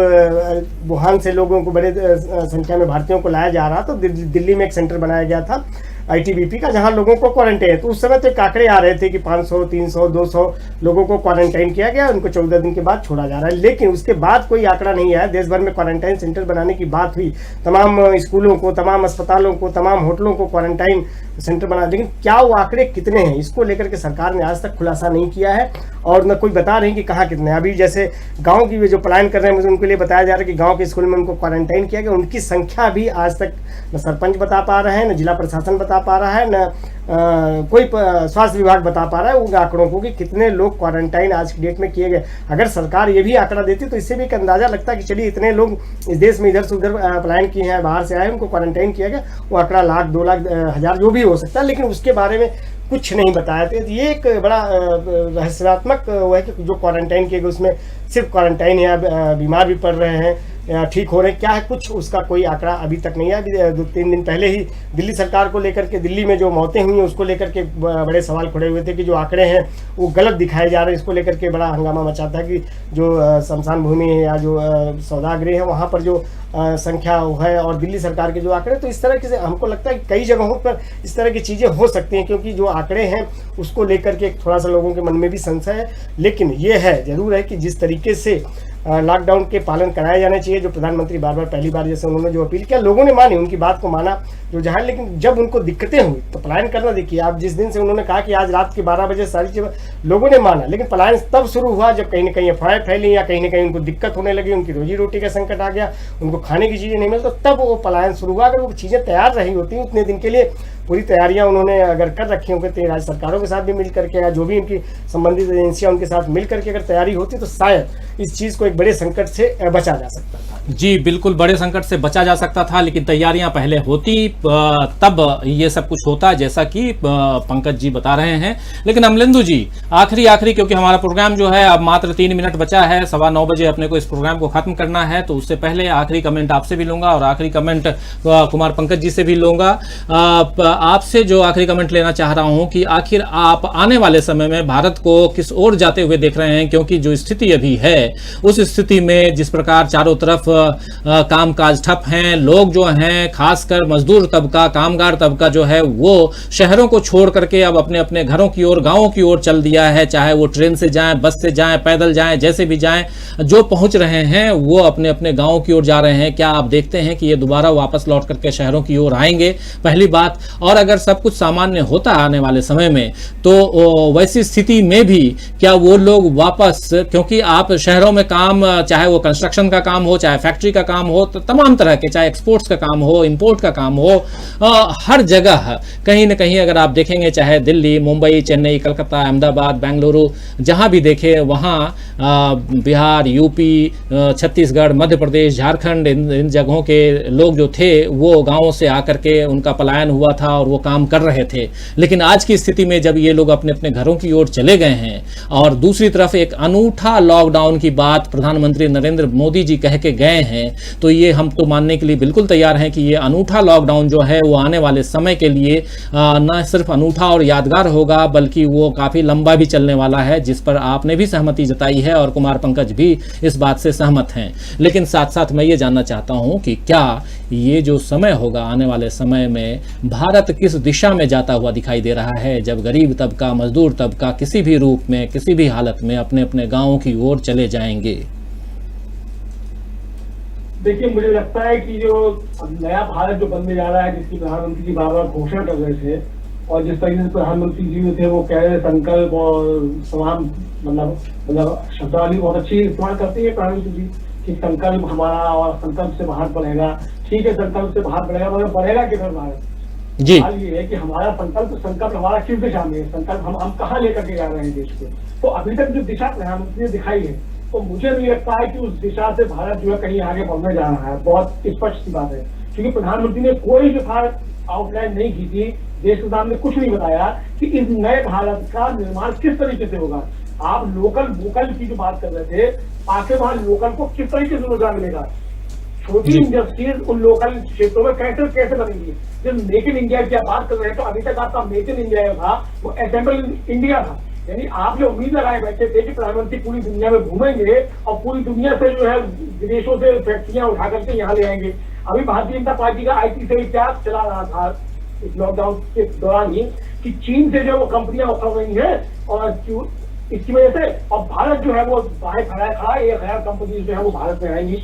Speaker 3: वुहान से लोगों को बड़े संख्या में भारतीयों को लाया जा रहा तो दिल्ली में एक सेंटर बनाया गया था ITBP का, जहां लोगों को क्वारंटाइन है। तो उस समय तो आंकड़े आ रहे थे कि 500, 300, 200 लोगों को क्वारंटाइन किया गया, उनको 14 दिन के बाद छोड़ा जा रहा है। लेकिन उसके बाद कोई आंकड़ा नहीं आया। देश भर में क्वारंटाइन सेंटर बनाने की बात हुई, तमाम स्कूलों को, तमाम अस्पतालों को, तमाम होटलों को क्वारंटाइन सेंटर बना, लेकिन क्या वो आंकड़े कितने हैं इसको लेकर के सरकार ने आज तक खुलासा नहीं किया है, और न कोई बता रहे कि कहाँ कितने। अभी जैसे गाँव की जो पलायन कर रहे हैं, मुझे उनके लिए बताया जा रहा है कि गाँव के स्कूल में उनको क्वारंटाइन किया गया, उनकी संख्या भी आज तक न सरपंच बता पा रहे हैं, न जिला प्रशासन बता पा रहा है, न कोई स्वास्थ्य विभाग बता पा रहा है उन आंकड़ों को कि कितने लोग क्वारंटाइन आज की डेट में किए गए। अगर सरकार ये भी आंकड़ा देती तो इससे भी एक अंदाजा लगता है कि चलिए इतने लोग इस देश में इधर से उधर पलायन किए हैं, बाहर से आए, उनको क्वारंटाइन किया गया, वो आंकड़ा 1 लाख, 2 लाख, 1000 जो भी हो सकता है, लेकिन उसके बारे में कुछ नहीं बताया। तो ये एक बड़ा रहस्यात्मक वो है कि जो क्वारंटाइन किए गए उसमें सिर्फ क्वारंटाइन या बीमार भी पड़ रहे हैं या ठीक हो रहे हैं, क्या है, कुछ उसका कोई आंकड़ा अभी तक नहीं है। अभी 2-3 दिन पहले ही दिल्ली सरकार को लेकर के, दिल्ली में जो मौतें हुई हैं उसको लेकर के बड़े सवाल खड़े हुए थे कि जो आंकड़े हैं वो गलत दिखाए जा रहे हैं। इसको लेकर के बड़ा हंगामा मचा था कि जो शमशान भूमि है या जो सौदागृह है वहाँ पर जो संख्या है, और दिल्ली सरकार के जो आंकड़े, तो इस तरह के हमको लगता है कि कई जगहों पर इस तरह की चीज़ें हो सकती हैं, क्योंकि जो आंकड़े हैं उसको लेकर के थोड़ा सा लोगों के मन में भी संशय है। लेकिन ये है, जरूर है कि जिस तरीके से लॉकडाउन के पालन कराए जाने चाहिए, जो प्रधानमंत्री बार बार पहली बार जैसे उन्होंने जो अपील किया, लोगों ने मानी, उनकी बात को माना जो जहाँ, लेकिन जब उनको दिक्कतें हुई तो पलायन करना, देखिए आप जिस दिन से उन्होंने कहा कि आज रात के 12 बजे सारी चीज़ें, लोगों ने माना, लेकिन पलायन तब शुरू हुआ जब कहीं ना कहीं अफवाहें फैली या कहीं ना कहीं उनको दिक्कत होने लगी, उनकी रोजी रोटी का संकट आ गया, उनको खाने की चीज़ें नहीं मिली, तो तब वो पलायन शुरू हुआ। अगर वो चीज़ें तैयार रही होती उतने दिन के लिए, पूरी तैयारियां उन्होंने अगर कर रखी होंगी तो राज्य सरकारों के साथ भी मिल करके या जो भी इनकी संबंधित एजेंसियां उनके साथ मिल करके अगर तैयारी होती तो शायद इस चीज़ को एक बड़े संकट से बचा जा सकता था।
Speaker 2: जी बिल्कुल, बड़े संकट से बचा जा सकता था, लेकिन तैयारियां पहले होती तब ये सब कुछ होता, जैसा कि पंकज जी बता रहे हैं। लेकिन अमलेंदु जी, आखिरी क्योंकि हमारा प्रोग्राम जो है अब मात्र 3 मिनट बचा है, 9:15 बजे अपने को इस प्रोग्राम को खत्म करना है, तो उससे पहले आखिरी कमेंट आपसे भी लूंगा और आखिरी कमेंट कुमार पंकज जी से भी लूंगा। आपसे जो आखिरी कमेंट लेना चाह रहा हूं कि आखिर आप आने वाले समय में भारत को किस ओर जाते हुए देख रहे हैं, क्योंकि जो स्थिति अभी है उस स्थिति में जिस प्रकार चारों तरफ कामकाज ठप हैं, लोग जो हैं खासकर मजदूर तबका, कामगार तबका जो है वो शहरों को छोड़ करके अब अपने अपने घरों की ओर, गांवों की ओर चल दिया है, चाहे वो ट्रेन से जाएं, बस से जाएं, पैदल जाएं, जैसे भी जाएं, जो पहुंच रहे हैं वो अपने अपने गांवों की ओर जा रहे हैं। क्या आप देखते हैं कि ये दोबारा वापस लौट करके शहरों की ओर आएंगे? पहली बात। और अगर सब कुछ सामान्य होता आने वाले समय में, तो वैसी स्थिति में भी क्या वो लोग वापस, क्योंकि आप शहरों में काम, चाहे वो कंस्ट्रक्शन का काम हो, चाहे फैक्ट्री का काम हो, तो तमाम तरह के, चाहे एक्सपोर्ट्स का काम हो, इंपोर्ट का काम हो, हर जगह कहीं ना कहीं अगर आप देखेंगे, चाहे दिल्ली, मुंबई, चेन्नई, कलकत्ता, अहमदाबाद, बेंगलुरु, जहां भी देखे वहां बिहार, यूपी, छत्तीसगढ़, मध्य प्रदेश, झारखंड, इन जगहों के लोग जो थे वो गांवों से आकर के उनका पलायन हुआ था और वो काम कर रहे थे। लेकिन आज की स्थिति में जब ये लोग अपने अपने घरों की ओर चले गए हैं और दूसरी तरफ एक अनूठा लॉकडाउन की बात प्रधानमंत्री नरेंद्र मोदी जी कह के गए हैं, तो ये हम तो मानने के लिए बिल्कुल तैयार हैं कि ये अनूठा लॉकडाउन जो है वो आने वाले समय के लिए न सिर्फ अनूठा और यादगार होगा, बल्कि वो काफी लंबा भी चलने वाला है, जिस पर आपने भी सहमति जताई है और कुमार पंकज भी इस बात से सहमत हैं। लेकिन साथ साथ मैं ये जानना चाहता हूं कि क्या ये जो समय होगा आने वाले समय में, भारत किस दिशा में जाता हुआ दिखाई दे रहा है, जब गरीब तबका, मजदूर तबका किसी भी रूप में, किसी भी हालत में अपने अपने गांवों की ओर चले जाएंगे?
Speaker 5: देखिए, मुझे लगता है कि जो नया भारत जो बनने जा रहा है, जिसकी प्रधानमंत्री जी बार बार घोषणा कर रहे थे, और जिस तरीके से प्रधानमंत्री जी थे वो कह रहे संकल्प और तमाम मतलब शब्दावली बहुत अच्छी इस्तेमाल करते हैं प्रधानमंत्री जी कि संकल्प हमारा, और संकल्प से बाहर बढ़ेगा। ठीक है, संकल्प से बाहर बढ़ेगा, मगर बढ़ेगा किधर भारत?
Speaker 2: जी,
Speaker 5: हाल ये है कि हमारा संकल्प हमारा किस दिशा में है, संकल्प हम कहाँ लेकर के जा रहे हैं देश को। तो अभी तक जो दिशा प्रधानमंत्री ने दिखाई है, तो मुझे नहीं लगता है कि उस दिशा से भारत जो है कहीं आगे बढ़ने जा रहा है। बहुत स्पष्ट सी बात है, क्योंकि प्रधानमंत्री ने कोई विभाग आउटलाइन नहीं की थी, देश के सामने कुछ नहीं बताया कि इस नए भारत का निर्माण किस तरीके से होगा। आप लोकल वोकल की जो बात कर रहे थे, आखिर वहां लोकल को किस तरीके से रोजगार मिलेगा, छोटी इंडस्ट्रीज उन लोकल क्षेत्रों में कैसे बनेंगी। जब मेक इन इंडिया की आप बात कर रहे हैं, तो अभी तक आपका मेक इन इंडिया था वो असेंबल इन इंडिया था। यानी आप जो उम्मीद लगाए बैठे थे कि प्रधानमंत्री पूरी दुनिया में घूमेंगे और पूरी दुनिया से जो है विदेशों से फैक्ट्रियां उठा करके यहाँ ले आएंगे। अभी भारतीय जनता पार्टी का IT से इतिहास चला रहा था इस लॉकडाउन के दौरान ही कि चीन से जो वो कंपनियां उठा रही है, और इसकी वजह से और भारत जो है वो बाहर खड़ा खड़ा 1000 कंपनी जो है वो भारत में आएंगी।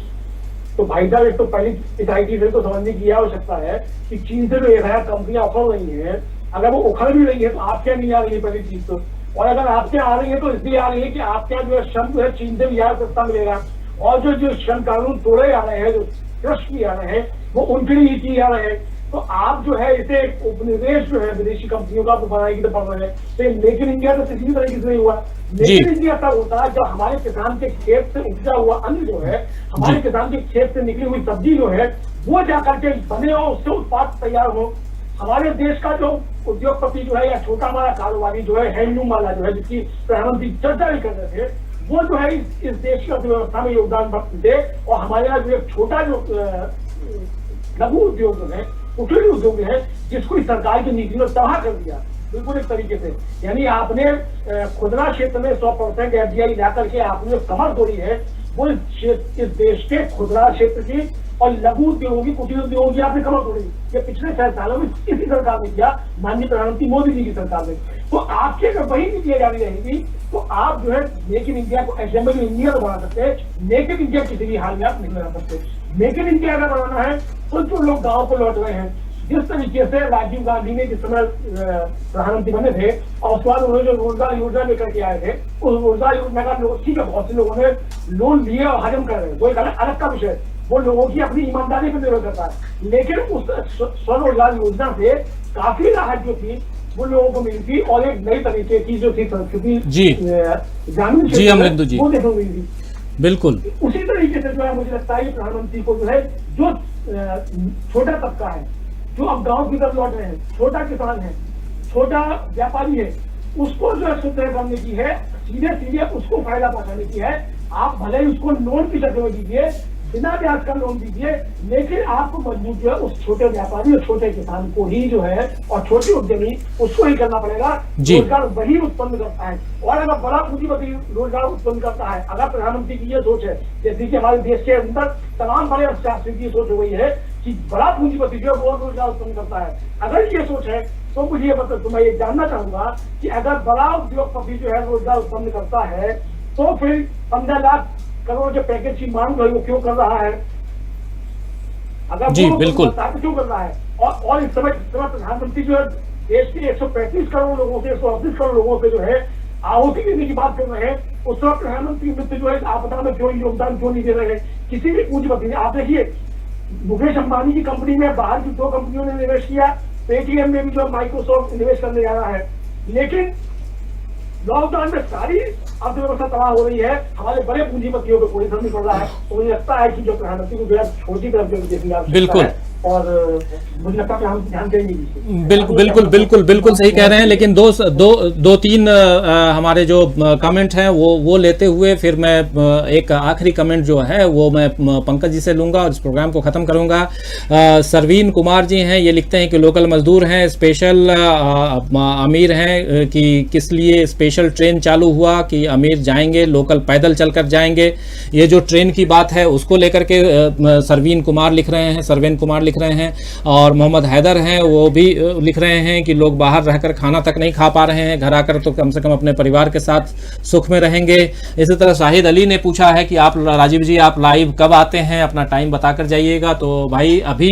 Speaker 5: तो भाई साहब, एक तो पहली इस IT से तो समझने की आवश्यकता है कि चीन से जो 1000 कंपनियां उखड़ रही है, अगर वो उखड़ भी रही है तो आप क्या नहीं आ रही है पहली चीज तो, और अगर आपके आ रही है तो इसलिए आ रही है कि आपका जो है श्रम जो है चीन से भी ज्यादा सस्ता मिलेगा, और जो श्रम कानून तोड़े जा रहे हैं, जो क्रश किए जा रहे हैं, वो उनके लिए किए जा रहे हैं। तो आप जो है इसे उपनिवेश जो है विदेशी कंपनियों का बनाने की तो पड़ रहे हैं। तो मेक इन इंडिया तो किसी भी तरीके से नहीं हुआ। मेक इन इंडिया तब होता है जब हमारे किसान के खेत से उपजा हुआ अन्न जो है, हमारे किसान के खेत से निकली हुई सब्जी जो है, वो जाकर के बने और उससे उत्पाद तैयार हो। हमारे देश का जो उद्योगपति जो है या छोटा हमारा कारोबारी जो है, हैंडलूम वाला जो है, जिसकी प्रधानमंत्री चर्चा भी कर रहे थे, वो जो है इस देश की अर्थव्यवस्था में योगदान दे। और हमारे यहाँ जो एक छोटा जो लघु उद्योग जो है, कुटीर उद्योग है, जिसको इस सरकार की नीति ने तबाह कर दिया बिल्कुल एक तरीके से। यानी आपने खुदरा क्षेत्र में 100% FDI ला करके आपने कमर तोड़ी है, वो इस देश के खुदरा क्षेत्र की और लघु उद्योगों की, कुटीर उद्योगों की आपने कमर तोड़ी। ये पिछले 6 सालों में इसी सरकार ने किया, माननीय प्रधानमंत्री मोदी जी की सरकार ने। तो आपकी अगर वही नीतियां जारी रहेगी तो आप जो है मेक इन इंडिया को असेंबल इन इंडिया तो बना सकते हैं, मेक इन इंडिया किसी भी हाल में आप नहीं बना सकते। मेक इन इंडिया अगर बनाना है तो जो लोग गाँव को लौट रहे हैं, जिस तरीके से राजीव गांधी ने जिस समय प्रधानमंत्री बने थे और उसके बाद उन्होंने जो रोजगार योजना लेकर के आए थे, उस रोजगार योजना का ठीक है, बहुत से लोगों ने लोन लिए और हजम कर रहे हैं, वो एक अलग का विषय, वो लोगों की अपनी ईमानदारी पर निर्भर करता है। लेकिन उस स्वरोजगार योजना से काफी राहत जो थी वो लोगों को मिली थी, और एक नई तरीके की जो थी संस्कृति ग्रामीण क्षेत्र वो देखने को मिली थी।
Speaker 2: बिल्कुल
Speaker 5: उसी तरीके से जो है मुझे लगता है कि प्रधानमंत्री को जो है जो छोटा तबका है, जो अब गांव की तरफ लौट रहे हैं, छोटा किसान है, छोटा व्यापारी है, उसको जो है सुदृढ़ करने की है, सीधे उसको फायदा पहुंचाने की है। आप भले ही उसको लोन की शक्ल में दीजिए, बिना ब्याज का लोन दीजिए, लेकिन आपको मजबूत जो है उस छोटे व्यापारी और छोटे किसान को ही जो है, और छोटे उद्यमी उसको ही करना पड़ेगा। रोजगार वही उत्पन्न करता है। और अगर बड़ा पूंजीपति रोजगार उत्पन्न करता है, अगर प्रधानमंत्री की ये सोच है, जैसे कि हमारे देश के अंदर तमाम बड़े अर्थशास्त्री की सोच हो गई है कि बड़ा पूंजीपति जो है वो रोजगार उत्पन्न करता है, अगर ये सोच है तो मुझे ये मतलब तो मैं ये जानना चाहूंगा कि अगर बड़ा उद्योगपति जो है रोजगार उत्पन्न करता है, तो फिर 15 लाख करोड़ जो पैकेज की मांग है वो क्यों कर रहा है? अगर
Speaker 2: जी,
Speaker 5: वो
Speaker 2: बिल्कुल।
Speaker 5: क्यों कर रहा है? और इस समय प्रधानमंत्री जो है देश के 135 करोड़ लोगों से 138 करोड़ लोगों से जो है आहुति देने की बात कर रहे हैं, उस समय प्रधानमंत्री मित्र जो है आपदा में क्यों योगदान क्यों नहीं दे रहे हैं? किसी भी पूंजीपति ने, आप देखिए मुकेश अंबानी की कंपनी में बाहर की 2 कंपनियों ने निवेश किया, पेटीएम में भी जो माइक्रोसॉफ्ट निवेश करने जा रहा है, लेकिन लॉकडाउन में सारी अर्थव्यवस्था तबाह हो रही है, हमारे बड़े पूंजीपतियों को कोई असर नहीं पड़ रहा है। तो मुझे लगता है कि जो प्रधानमंत्री को जो छोटी तरफ देखने आवश्यकता
Speaker 2: बिल्कुल।
Speaker 5: है, और मुझे लगता है कि हम ध्यान देंगे।
Speaker 2: बिल्कुल सही कह रहे हैं, लेकिन दो तीन हमारे जो कमेंट हैं वो लेते हुए फिर मैं एक आखिरी कमेंट जो है वो मैं पंकज जी से लूंगा और इस प्रोग्राम को ख़त्म करूंगा। सरवीन कुमार जी हैं, ये लिखते हैं कि लोकल मजदूर हैं, स्पेशल अमीर हैं कि किस लिए स्पेशल ट्रेन चालू हुआ कि अमीर जाएंगे, लोकल पैदल चलकर जाएंगे। ये जो ट्रेन की बात है उसको लेकर के सरवीन कुमार लिख रहे हैं, सरवीन कुमार लिख रहे हैं, और मोहम्मद हैदर हैं वो भी लिख रहे हैं कि लोग बाहर रहकर खाना तक नहीं खा पा रहे हैं, घर आकर तो कम से कम अपने परिवार के साथ सुख में रहेंगे। इसी तरह शाहिद अली ने पूछा है कि आप राजीव जी आप लाइव कब आते हैं, अपना टाइम बताकर जाइएगा। तो भाई अभी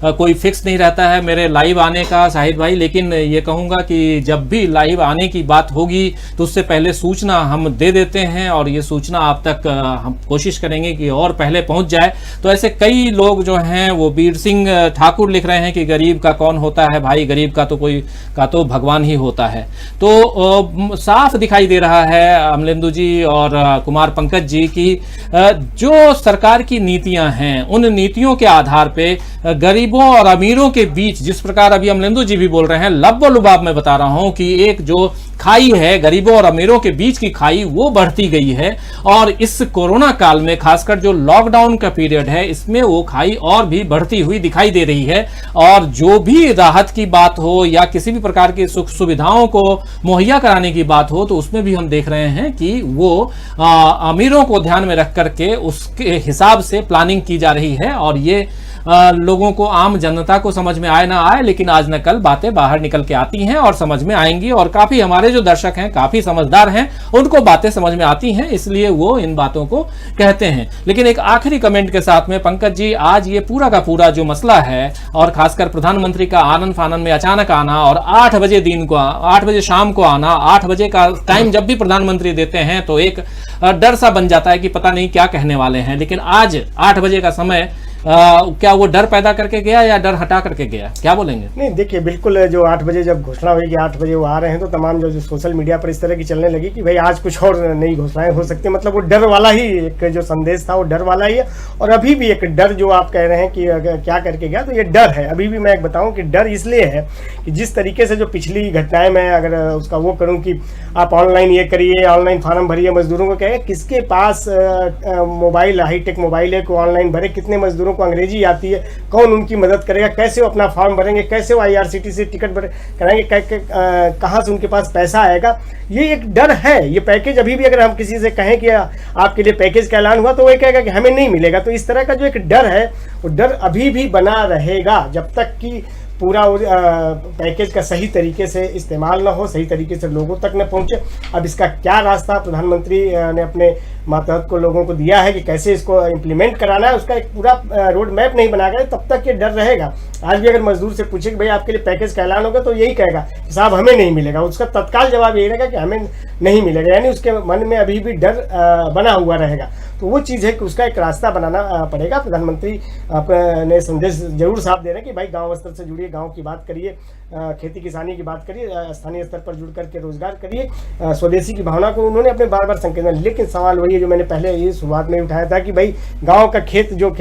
Speaker 2: कोई फिक्स नहीं रहता है मेरे लाइव आने का शाहिद भाई, लेकिन ये कहूँगा कि जब भी लाइव आने की बात होगी तो उससे पहले सूचना हम दे देते हैं, और ये सूचना आप तक हम कोशिश करेंगे कि और पहले पहुँच जाए। तो ऐसे कई लोग जो हैं वो बीर सिंह ठाकुर लिख रहे हैं कि गरीब का कौन होता है भाई, गरीब का तो भगवान ही होता है। तो साफ दिखाई दे रहा है अमलेंदु जी और कुमार पंकज जी की जो सरकार की नीतियां हैं, उन नीतियों के आधार पे गरीबों और अमीरों के बीच, जिस प्रकार अभी अमलेंदु जी भी बोल रहे हैं, लब्बो लुबाब में बता रहा हूं कि एक जो खाई है गरीबों और अमीरों के बीच की खाई वो बढ़ती गई है। और इस कोरोना काल में खासकर जो लॉकडाउन का पीरियड है इसमें वो खाई और भी बढ़ती हुई दिखाई दे रही है। और जो भी राहत की बात हो या किसी भी प्रकार की सुख सुविधाओं को मुहैया कराने की बात हो, तो उसमें भी हम देख रहे हैं कि वो अमीरों को ध्यान में रख करके उसके हिसाब से प्लानिंग की जा रही है। और ये लोगों को, आम जनता को समझ में आए ना आए, लेकिन आज न कल बातें बाहर निकल के आती हैं और समझ में आएंगी। और काफी हमारे जो दर्शक हैं काफी समझदार हैं, उनको बातें समझ में आती हैं, इसलिए वो इन बातों को कहते हैं। लेकिन एक आखिरी कमेंट के साथ में पंकज जी, आज ये पूरा का पूरा जो मसला है और खासकर प्रधानमंत्री का आनन फानन में अचानक आना और 8 बजे दिन को 8 बजे शाम को आना, 8 बजे का टाइम जब भी प्रधानमंत्री देते हैं तो एक डर सा बन जाता है कि पता नहीं क्या कहने वाले हैं। लेकिन आज 8 बजे का समय क्या वो डर पैदा करके गया या डर हटा करके गया, क्या बोलेंगे?
Speaker 3: नहीं, देखिए बिल्कुल जो 8 बजे जब घोषणा हुई कि 8 बजे वो आ रहे हैं, तो तमाम जो सोशल मीडिया पर इस तरह की चलने लगी कि भाई आज कुछ और नई घोषणाएं हो सकती है। मतलब वो डर वाला ही एक जो संदेश था वो डर वाला ही है। और अभी भी एक डर जो आप कह रहे हैं कि क्या करके गया, तो ये डर है। अभी भी मैं एक बताऊं कि डर इसलिए है कि जिस तरीके से जो पिछली घटनाएं, मैं अगर उसका वो करूँ कि आप ऑनलाइन ये करिए, ऑनलाइन फॉर्म भरिए, मजदूरों को कहे किसके पास मोबाइल, हाईटेक मोबाइल है, को ऑनलाइन भरे, कितने मजदूरों को अंग्रेजी आती है, कौन उनकी मदद करेगा, कैसे वो अपना फॉर्म भरेंगे, कैसे वो IRCTC टिकट कराएंगे, कहाँ से उनके पास पैसा आएगा। ये एक डर है। ये पैकेज अभी भी अगर हम किसी से कहें कि आपके लिए पैकेज का ऐलान हुआ, तो वो कहेगा कि हमें नहीं मिलेगा। तो इस तरह का जो एक डर है वो डर अभी भी बना रहेगा जब तक कि पूरा पैकेज का सही तरीके से इस्तेमाल ना हो, सही तरीके से लोगों तक न पहुंचे। अब इसका क्या रास्ता प्रधानमंत्री ने अपने मातहत को लोगों को दिया है कि कैसे इसको इम्प्लीमेंट कराना है, उसका एक पूरा रोड मैप नहीं बना गया, तब तक ये डर रहेगा। आज भी अगर मजदूर से पूछे कि भाई आपके लिए पैकेज का ऐलान होगा, तो यही कहेगा कि साहब हमें नहीं मिलेगा। उसका तत्काल जवाब यही रहेगा कि हमें नहीं मिलेगा, यानी उसके मन में अभी भी डर बना हुआ रहेगा। तो वो चीज़ है कि उसका एक रास्ता बनाना पड़ेगा। प्रधानमंत्री अपने संदेश जरूर साफ दे रहे हैं कि भाई गांव स्तर से जुड़िए, गांव की बात करिए, खेती किसानी की बात करिए, स्थानीय स्तर पर जुड़ करके रोजगार करिए, स्वदेशी की भावना को उन्होंने अपने बार बार संकेत में। लेकिन सवाल वही है जो मैंने पहले ये शुरुआत में उठाया था कि भाई गांव का खेत जो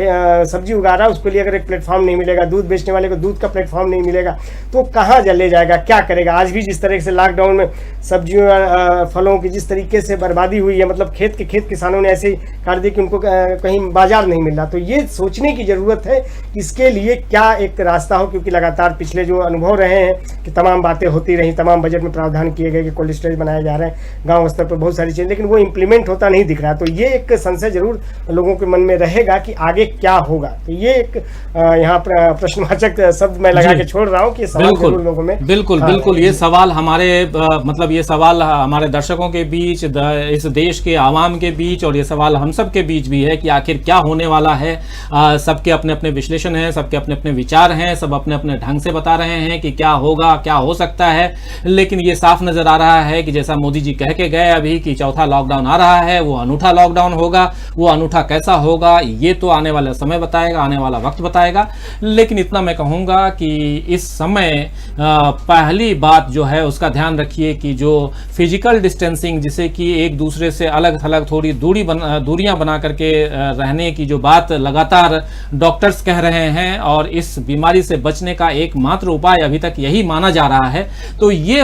Speaker 3: सब्जी उगा रहा है उसके लिए अगर एक प्लेटफॉर्म नहीं मिलेगा, दूध बेचने वाले को दूध का प्लेटफॉर्म नहीं मिलेगा, तो कहाँ ले जाएगा, क्या करेगा। आज भी जिस तरह से लॉकडाउन में सब्जियों फलों की जिस तरीके से बर्बादी हुई है, मतलब खेत किसानों ने ऐसे ही कर दिया कि उनको कहीं बाजार नहीं मिल रहा। तो ये सोचने की जरूरत है कि इसके लिए क्या एक रास्ता हो, क्योंकि लगातार पिछले जो अनुभव रहे हैं कि तमाम बातें होती रही, तमाम बजट में प्रावधान किए गए कि कोल्ड स्टोरेज बनाए जा रहे हैं गांव स्तर पर, बहुत सारी चीज़ें, लेकिन वो इम्प्लीमेंट होता नहीं दिख रहा। तो ये एक संशय जरूर लोगों के मन में रहेगा कि आगे क्या होगा। तो ये एक यहाँ प्रश्नवाचक शब्द मैं लगा के छोड़ रहा हूँ कि सवाल जरूर लोगों में
Speaker 2: बिल्कुल ये सवाल हमारे मतलब ये सवाल हमारे दर्शकों के बीच, इस देश के आवाम के बीच, और ये सवाल हम सब के बीच भी है कि आखिर क्या होने वाला है। सबके अपने अपने विश्लेषण हैं, सबके अपने अपने विचार हैं, सब अपने अपने ढंग से बता रहे हैं कि क्या होगा, क्या हो सकता है। लेकिन ये साफ नजर आ रहा है कि जैसा मोदी जी कह के गए अभी कि चौथा लॉकडाउन आ रहा है, वो अनूठा लॉकडाउन होगा। वो अनूठा कैसा होगा ये तो आने वाला समय बताएगा, आने वाला वक्त बताएगा। लेकिन इतना मैं कहूँगा कि इस समय पहली बात जो है उसका ध्यान रखिए कि जो फिजिकल डिस्टेंसिंग, जिसे कि एक दूसरे से अलग थलग थोड़ी दूरियां बना करके रहने की जो बात लगातार डॉक्टर्स कह रहे हैं, और इस बीमारी से बचने का एकमात्र उपाय अभी तक यही माना जा रहा है, तो ये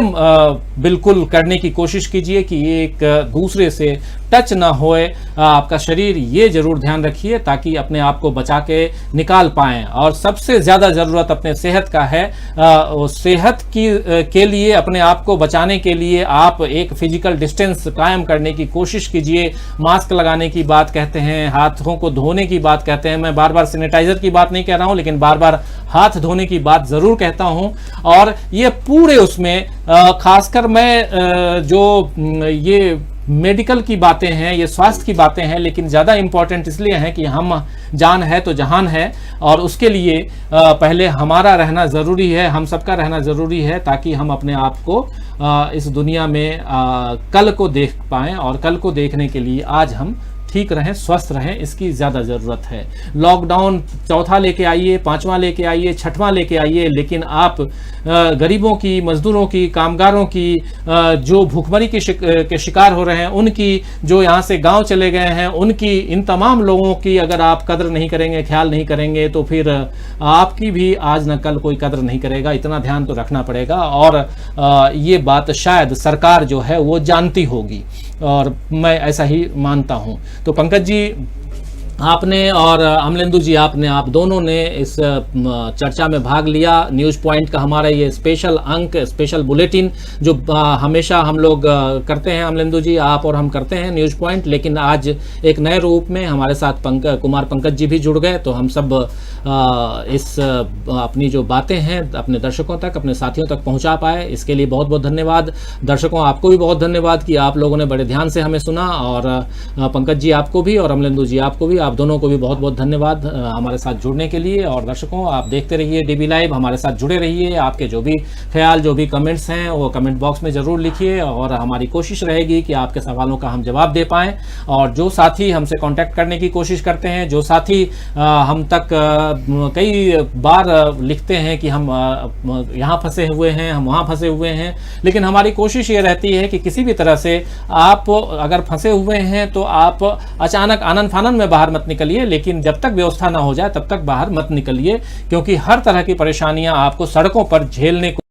Speaker 2: बिल्कुल करने की कोशिश कीजिए कि एक दूसरे से टच ना होए आपका शरीर, ये जरूर ध्यान रखिए ताकि अपने आप को बचा के निकाल पाएं। और सबसे ज्यादा जरूरत अपने सेहत का है। सेहत के लिए, अपने आप को बचाने के लिए आप एक फिजिकल डिस्टेंस कायम करने की कोशिश कीजिए। मास्क लगाने की बात कहते हैं, हाथों को धोने की बात कहते हैं। मैं बार बार सैनिटाइजर की बात नहीं कह रहा हूं, लेकिन बार बार हाथ धोने की बात जरूर कहता हूं। और ये पूरे उसमें खासकर मैं जो ये मेडिकल की बातें हैं, ये स्वास्थ्य की बातें हैं, लेकिन ज़्यादा इम्पॉर्टेंट इसलिए हैं कि हम जान है तो जहान है, और उसके लिए पहले हमारा रहना ज़रूरी है, हम सबका रहना ज़रूरी है, ताकि हम अपने आप को इस दुनिया में कल को देख पाएँ। और कल को देखने के लिए आज हम ठीक रहें, स्वस्थ रहें, इसकी ज़्यादा ज़रूरत है। लॉकडाउन चौथा लेके आइए, पांचवा लेके आइए, छठवां लेके आइए, लेकिन आप गरीबों की, मजदूरों की, कामगारों की, जो भूखमरी के शिकार हो रहे हैं उनकी, जो यहाँ से गांव चले गए हैं उनकी, इन तमाम लोगों की अगर आप कदर नहीं करेंगे, ख्याल नहीं करेंगे, तो फिर आपकी भी आज न कल कोई कदर नहीं करेगा। इतना ध्यान तो रखना पड़ेगा। और ये बात शायद सरकार जो है वो जानती होगी, और मैं ऐसा ही मानता हूं। तो पंकज जी आपने और अमलेंदु जी आप दोनों ने इस चर्चा में भाग लिया। न्यूज़ पॉइंट का हमारा ये स्पेशल अंक, स्पेशल बुलेटिन जो हमेशा हम लोग करते हैं, अमलेंदु जी आप और हम करते हैं न्यूज़ पॉइंट, लेकिन आज एक नए रूप में हमारे साथ कुमार पंकज जी भी जुड़ गए, तो हम सब इस अपनी जो बातें हैं अपने दर्शकों तक, अपने साथियों तक पहुंचा पाए। इसके लिए बहुत बहुत धन्यवाद। दर्शकों आपको भी बहुत धन्यवाद कि आप लोगों ने बड़े ध्यान से हमें सुना, और पंकज जी आपको भी और अमलेंदु जी आपको भी, आप दोनों को भी बहुत बहुत धन्यवाद हमारे साथ जुड़ने के लिए। और दर्शकों आप देखते रहिए डीबी लाइव, हमारे साथ जुड़े रहिए। आपके जो भी ख्याल, जो भी कमेंट्स हैं वो कमेंट बॉक्स में ज़रूर लिखिए, और हमारी कोशिश रहेगी कि आपके सवालों का हम जवाब दे पाएँ। और जो साथी हमसे कांटेक्ट करने की कोशिश करते हैं, जो साथी हम तक कई बार लिखते हैं कि हम यहाँ फंसे हुए हैं, हम वहाँ फंसे हुए हैं, लेकिन हमारी कोशिश ये रहती है कि किसी भी तरह से आप अगर फंसे हुए हैं तो आप अचानक आनन फानन में बाहर मत निकलिए, लेकिन जब तक व्यवस्था ना हो जाए तब तक बाहर मत निकलिए, क्योंकि हर तरह की परेशानियां आपको सड़कों पर झेलने को